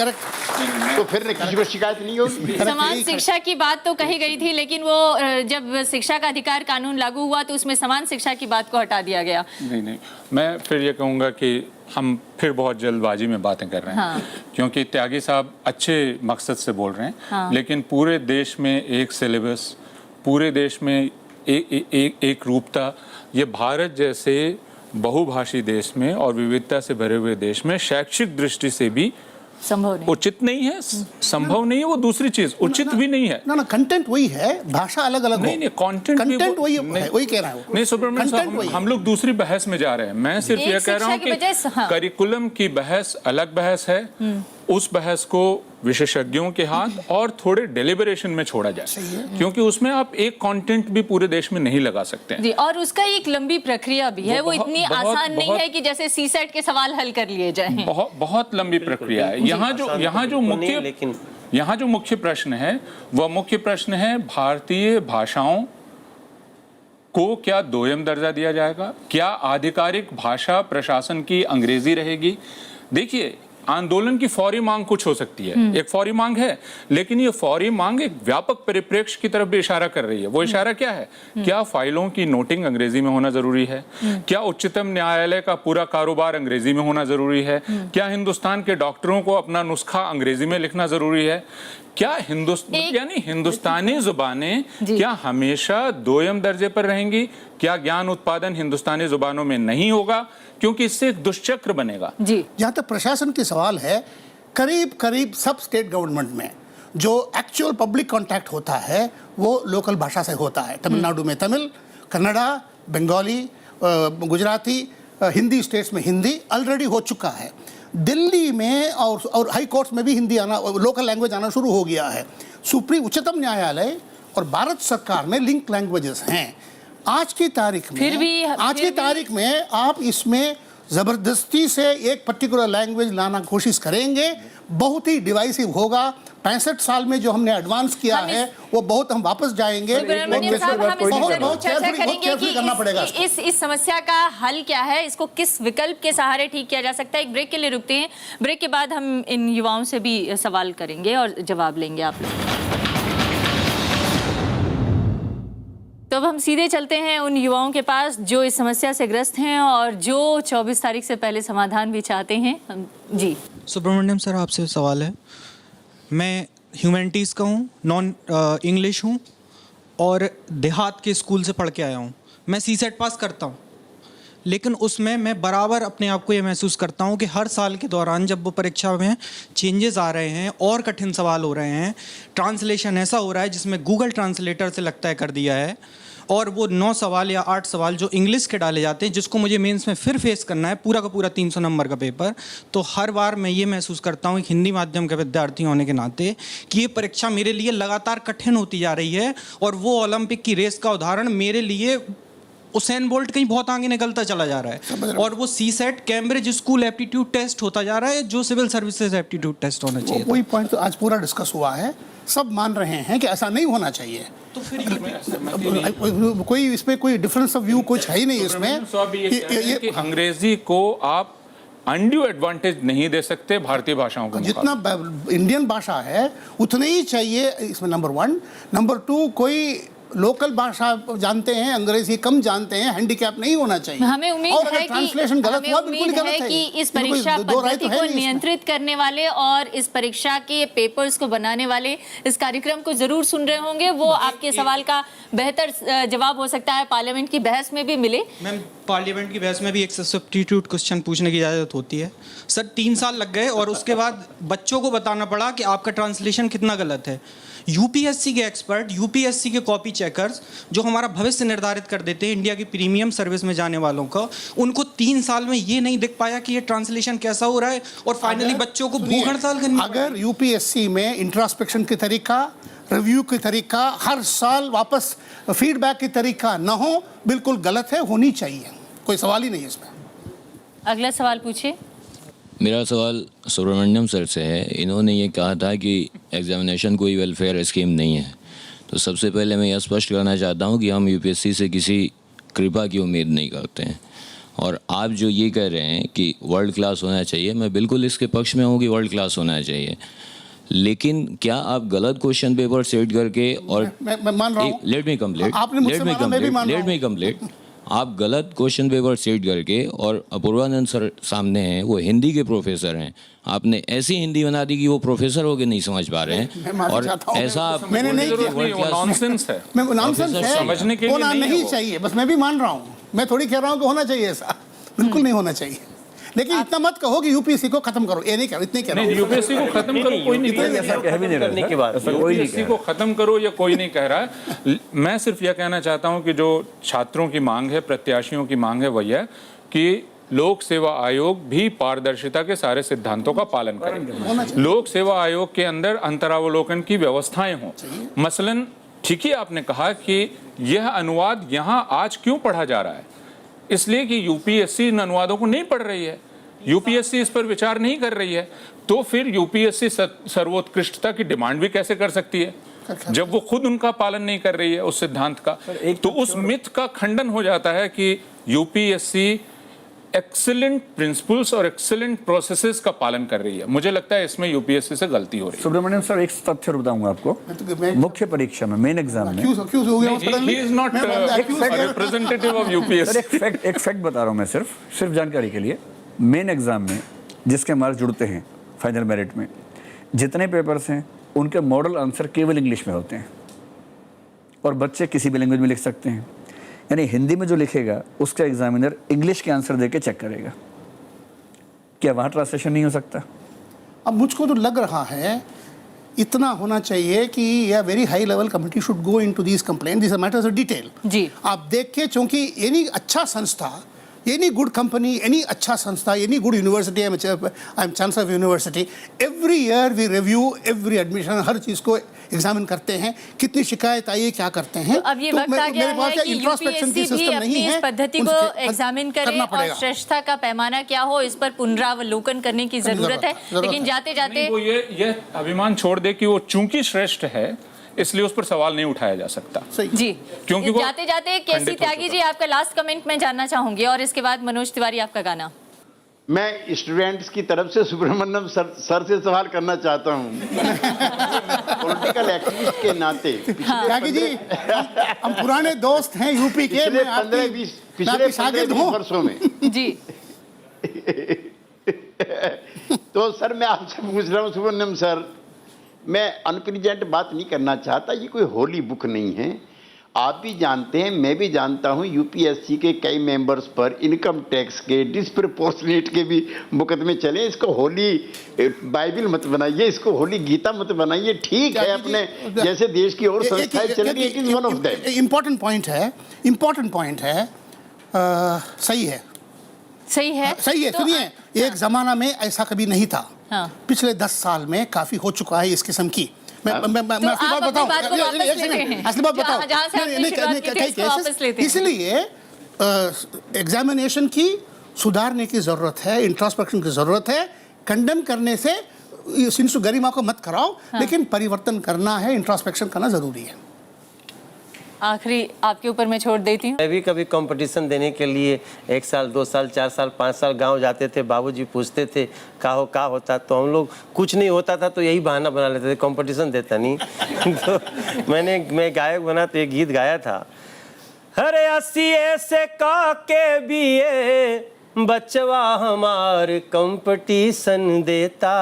तो फिर किसी को शिकायत नहीं होगी। समान शिक्षा की बात तो कही गई थी, लेकिन वो जब शिक्षा का अधिकार कानून लागू हुआ तो उसमें समान शिक्षा की बात को हटा दिया गया। नहीं, मैं फिर ये कहूँगा कि हम फिर बहुत जल्दबाजी में बातें कर रहे हैं। हाँ। क्योंकि त्यागी साहब अच्छे मकसद से बोल रहे हैं। हाँ। लेकिन पूरे देश में एक सिलेबस, पूरे देश में एक रूपता, ये भारत जैसे बहुभाषी देश में और विविधता से भरे हुए देश में शैक्षिक दृष्टि से भी संभव नहीं, उचित नहीं है। संभव नहीं है, वो दूसरी चीज, उचित भी नहीं है। ना कंटेंट वही है, भाषा अलग अलग नहीं, कंटेंट वही कह रहा हूँ। नहीं सुब्रमण्यम साहब, हम लोग दूसरी बहस में जा रहे हैं। मैं सिर्फ ये कह रहा हूँ कि करिकुलम की बहस अलग बहस है, उस बहस को विशेषज्ञों के हाथ और थोड़े डेलिबरेशन में छोड़ा जाए, क्योंकि उसमें आप एक कंटेंट भी पूरे देश में नहीं लगा सकते हैं। और उसका एक लंबी प्रक्रिया भी है, वो इतनी आसान नहीं है कि जैसे सीसेट के सवाल हल कर लिए जाएं। बहुत लंबी प्रक्रिया है। यहाँ जो मुख्य प्रश्न है, वह मुख्य प्रश्न है भारतीय भाषाओं को क्या दोयम दर्जा दिया जाएगा, क्या आधिकारिक भाषा प्रशासन की अंग्रेजी रहेगी। देखिए, आंदोलन की फौरी मांग कुछ हो सकती है, एक फौरी मांग है, लेकिन ये फौरी मांग एक व्यापक परिप्रेक्ष्य की तरफ भी इशारा कर रही है। वो इशारा क्या है? क्या फाइलों की नोटिंग अंग्रेजी में होना जरूरी है? क्या उच्चतम न्यायालय का पूरा कारोबार अंग्रेजी में होना जरूरी है? क्या हिंदुस्तान के डॉक्टरों को अपना नुस्खा अंग्रेजी में लिखना जरूरी है? क्या हिंदुस्तानी जुबानें क्या हमेशा दोयम दर्जे पर रहेंगी? क्या ज्ञान उत्पादन हिंदुस्तानी जुबानों में नहीं होगा? क्योंकि इससे एक दुष्चक्र बनेगा। जी, जहाँ तक प्रशासन की सवाल है, करीब सब स्टेट गवर्नमेंट में जो एक्चुअल पब्लिक कांटेक्ट होता है वो लोकल भाषा से होता है। तमिलनाडु में तमिल, कन्नड़ा, बंगाली, गुजराती, हिंदी स्टेट्स में हिंदी ऑलरेडी हो चुका है। दिल्ली में और हाई कोर्ट्स में भी हिंदी आना, लोकल लैंग्वेज आना शुरू हो गया है। उच्चतम न्यायालय और भारत सरकार में लिंक लैंग्वेजेस हैं। आज की तारीख में आप इसमें जबरदस्ती से एक पर्टिकुलर लैंग्वेज लाना कोशिश करेंगे, बहुत ही डिवाइसिव होगा। 65 साल में जो हमने एडवांस किया है वो बहुत हम वापस जाएंगे। बहुत करना पड़ेगा। इस समस्या का हल क्या है, इसको किस विकल्प के सहारे ठीक किया जा सकता है? एक ब्रेक के लिए रुकते हैं, ब्रेक के बाद हम इन युवाओं से भी सवाल करेंगे और जवाब लेंगे आप लोग। तो अब हम सीधे चलते हैं उन युवाओं के पास जो इस समस्या से ग्रस्त हैं और जो 24 तारीख से पहले समाधान भी चाहते हैं। जी सुब्रमण्यम सर, आपसे सवाल है। मैं ह्यूमैनिटीज़ का हूँ, नॉन इंग्लिश हूँ और देहात के स्कूल से पढ़ के आया हूँ। मैं सीसेट पास करता हूँ, लेकिन उसमें मैं बराबर अपने आप को ये महसूस करता हूँ कि हर साल के दौरान जब वो परीक्षा में चेंजेस आ रहे हैं और कठिन सवाल हो रहे हैं, ट्रांसलेशन ऐसा हो रहा है जिसमें गूगल ट्रांसलेटर से लगता है कर दिया है, और वो 9 सवाल या 8 सवाल जो इंग्लिश के डाले जाते हैं, जिसको मुझे मेंस में फिर फेस करना है, पूरा का पूरा 300 नंबर का पेपर। तो हर बार मैं ये महसूस करता हूँ हिंदी माध्यम के विद्यार्थी होने के नाते कि ये परीक्षा मेरे लिए लगातार कठिन होती जा रही है, और वो ओलंपिक की रेस का उदाहरण मेरे लिए उसेन बोल्ट कहीं बहुत आगे निकलता चला जा रहा है, और वो CSAT Cambridge school aptitude test होता जा रहा है जो सिविल सर्विसेज एप्टीट्यूड टेस्ट होना चाहिए। वही पॉइंट तो आज पूरा डिस्कस हुआ है, सब मान रहे हैं कि ऐसा नहीं होना चाहिए। तो फिर कोई इसमें कोई डिफरेंस ऑफ व्यू कुछ है ही नहीं इसमें। कि अंग्रेजी को आप अनड्यू एडवांटेज नहीं दे सकते भारतीय भाषाओं को। जितना इंडियन भाषा है उतने ही चाहिए इसमें, नंबर 1। नंबर 2, कोई लोकल भाषा जानते हैं, अंग्रेजी कम जानते हैं, हैंडीकैप नहीं होना चाहिए। हमें उम्मीद है ट्रांसलेशन गलत हुआ, बिल्कुल गलत है कि इस परीक्षा पद्धति को नियंत्रित करने वाले और इस परीक्षा के पेपर्स को बनाने वाले इस कार्यक्रम को जरूर सुन रहे होंगे। वो आपके सवाल का बेहतर जवाब हो सकता है पार्लियामेंट की बहस में भी मिले। मैम, पार्लियामेंट की बहस में भी एक सब्स्टिट्यूट क्वेश्चन पूछने की इजाज़त होती है। सर 3 साल लग गए और उसके बाद बच्चों को बताना पड़ा कि आपका ट्रांसलेशन कितना गलत है। यूपीएससी के एक्सपर्ट, यूपीएससी के कॉपी चेकर्स जो हमारा भविष्य निर्धारित कर देते हैं इंडिया की प्रीमियम सर्विस में जाने वालों का, उनको 3 साल में ये नहीं दिख पाया कि ये ट्रांसलेशन कैसा हो रहा है, और फाइनली बच्चों को भूख हड़ताल करनी। अगर यूपीएससी में इंट्रोस्पेक्शन के तरीका, रिव्यू के तरीका हर साल वापस फीडबैक के तरीका न हो, बिल्कुल गलत है, होनी चाहिए, कोई सवाल ही नहीं है इसमें। अगला सवाल पूछिए। मेरा सवाल सुब्रमण्यम सर से है। इन्होंने ये कहा था कि एग्जामिनेशन कोई वेलफेयर स्कीम नहीं है। तो सबसे पहले मैं यह स्पष्ट करना चाहता हूँ कि हम यूपीएससी से किसी कृपा की उम्मीद नहीं करते हैं। और आप जो ये कह रहे हैं कि वर्ल्ड क्लास होना चाहिए, मैं बिल्कुल इसके पक्ष में हूँ कि वर्ल्ड क्लास होना चाहिए, लेकिन क्या आप गलत क्वेश्चन पेपर सेट करके और मैं मान रहा हूँ, लेट मी कंप्लीट आप गलत क्वेश्चन पेपर सेट करके, और अपूर्वानंद सर सामने हैं, वो हिंदी के प्रोफेसर हैं, आपने ऐसी हिंदी बना दी कि वो प्रोफेसर होके नहीं समझ पा रहे हैं। और ऐसा मैंने नहीं किया, नॉनसेंस है, नॉनसेंस है, समझने के लिए होना नहीं चाहिए, बस मैं भी मान रहा हूँ, मैं थोड़ी कह रहा हूँ कि होना चाहिए, ऐसा बिल्कुल नहीं होना चाहिए। लेकिन इतना मत कहो कि यूपीएससी को खत्म करो, ये नहीं करो, इतने कह रहा हूं। यूपीएससी को खत्म करो कोई नहीं कह ऐसा कह भी नहीं रहा है, यूपीएससी को खत्म करो या कोई नहीं कह रहा है। मैं सिर्फ यह कहना चाहता हूं कि जो छात्रों की मांग है, प्रत्याशियों की मांग है, वही है कि लोक सेवा आयोग भी पारदर्शिता के सारे सिद्धांतों का पालन करे। लोक सेवा आयोग के अंदर अंतरावलोकन की व्यवस्थाएं हों। मसलन ठीक ही आपने कहा कि यह अनुवाद यहाँ आज क्यों पढ़ा जा रहा है, इसलिए कि यूपीएससी इन अनुवादों को नहीं पढ़ रही है, यूपीएससी इस पर विचार नहीं कर रही है। तो फिर यूपीएससी सर्वोत्कृष्टता की डिमांड भी कैसे कर सकती है जब वो खुद उनका पालन नहीं कर रही है उस सिद्धांत का। तो उस मिथ का खंडन हो जाता है कि यूपीएससी एक्सीलेंट प्रिंसिपल्स और एक्सीलेंट प्रोसेसेस का पालन कर रही है। मुझे लगता है इसमें यूपीएससी से गलती हो रही है। सुब्रमण्यम सर, एक तथ्य बताऊंगा आपको, मुख्य परीक्षा में, मेन एग्जाम में, क्यों हो गया, he is not representative of UPSC। एक फैक्ट बता रहा हूं मैं, सिर्फ जानकारी के लिए। मेन एग्जाम में जिसके मार्क्स जुड़ते हैं फाइनल मेरिट में, जितने पेपर्स हैं उनके मॉडल आंसर केवल इंग्लिश में होते हैं, और बच्चे किसी भी लैंग्वेज में लिख सकते हैं। यानी हिंदी में जो लिखेगा उसका एग्जामिनर इंग्लिश के आंसर देके चेक करेगा। क्या वहाँ ट्रांसलेशन नहीं हो सकता? अब मुझको तो लग रहा है इतना होना चाहिए कि यह very high level committee should go into this complaint, this matters of detail. जी, आप देख के, क्योंकि एनी अच्छा संस्था, एनी गुड कंपनी, एनी अच्छा संस्था, any good university, I am chancellor of university, every year we review every admission, हर चीज़ को एग्जामिन करते हैं, कितनी शिकायत आई है, क्या करते हैं। तो अब ये वक्त आ गया है कि यूपीएससी भी अपनी इस पद्धति को एग्जामिन करे और श्रेष्ठता का पैमाना क्या हो, इस पर पुनरावलोकन करने की जरूरत है। लेकिन जाते जाते वो ये अभिमान छोड़ दे कि वो चूंकि श्रेष्ठ है इसलिए उस पर सवाल नहीं उठाया जा सकता। जी, क्योंकि जाते जाते केसी त्यागी जी, आपका लास्ट कमेंट मैं जानना चाहूंगी, और इसके बाद मनोज तिवारी आपका गाना। मैं स्टूडेंट्स की तरफ से सुब्रमण्यम सर से सवाल करना चाहता हूँ। पॉलिटिकल एक्टिविस्ट के नाते त्यागी जी, हम पुराने दोस्त हैं यूपी के, पिछले 15-20 वर्षों में जी। तो सर मैं आपसे पूछ रहा हूँ सुब्रमण्यम सर, मैं अनप्रेजेंट बात नहीं करना चाहता, ये कोई होली बुक नहीं है। आप भी जानते हैं, मैं भी जानता हूं, यूपीएससी के कई मेंबर्स पर इनकम टैक्स के डिस्प्रपोर्शनेट के भी मुकदमे चले। इसको होली बाइबल मत बनाइए, इसको होली गीता मत बनाइए। ठीक है, अपने जैसे देश की और संस्थाएं चल रही है, it is one of them. Important point है, सही है। तो सुनिए, एक जमाना में ऐसा कभी नहीं था। हाँ। पिछले 10 साल में काफी हो चुका है इस किस्म की। मैं असली बात बताऊं, इसलिए एग्जामिनेशन की सुधारने की जरूरत है, इंट्रोस्पेक्शन की जरूरत है। कंडेम करने से सिंसु गरिमा को मत कराओ, हाँ। लेकिन परिवर्तन करना है, इंट्रोस्पेक्शन करना जरूरी है। आखिरी आपके ऊपर मैं छोड़ देती हूँ। मैं भी कभी कंपटीशन देने के लिए 1 साल 2 साल 4 साल 5 साल गांव जाते थे, बाबूजी पूछते थे का होता, तो हम लोग कुछ नहीं होता था तो यही बहाना बना लेते थे, कंपटीशन देता नहीं। तो मैं गायक बना तो एक गीत गाया था, अरे 80 ऐसे काके भी बचवा हमार कंपटीशन देता,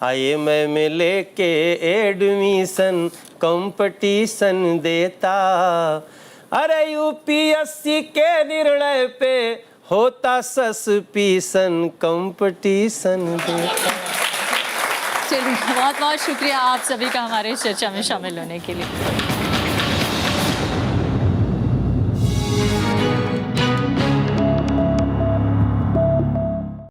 आए मैं लेके एडमिशन कंपटीशन देता, अरे यूपीएससी के निर्णय पे होता सस्पेंशन कंपटीशन देता। चलिए, बहुत बहुत शुक्रिया आप सभी का हमारे चर्चा में शामिल होने के लिए।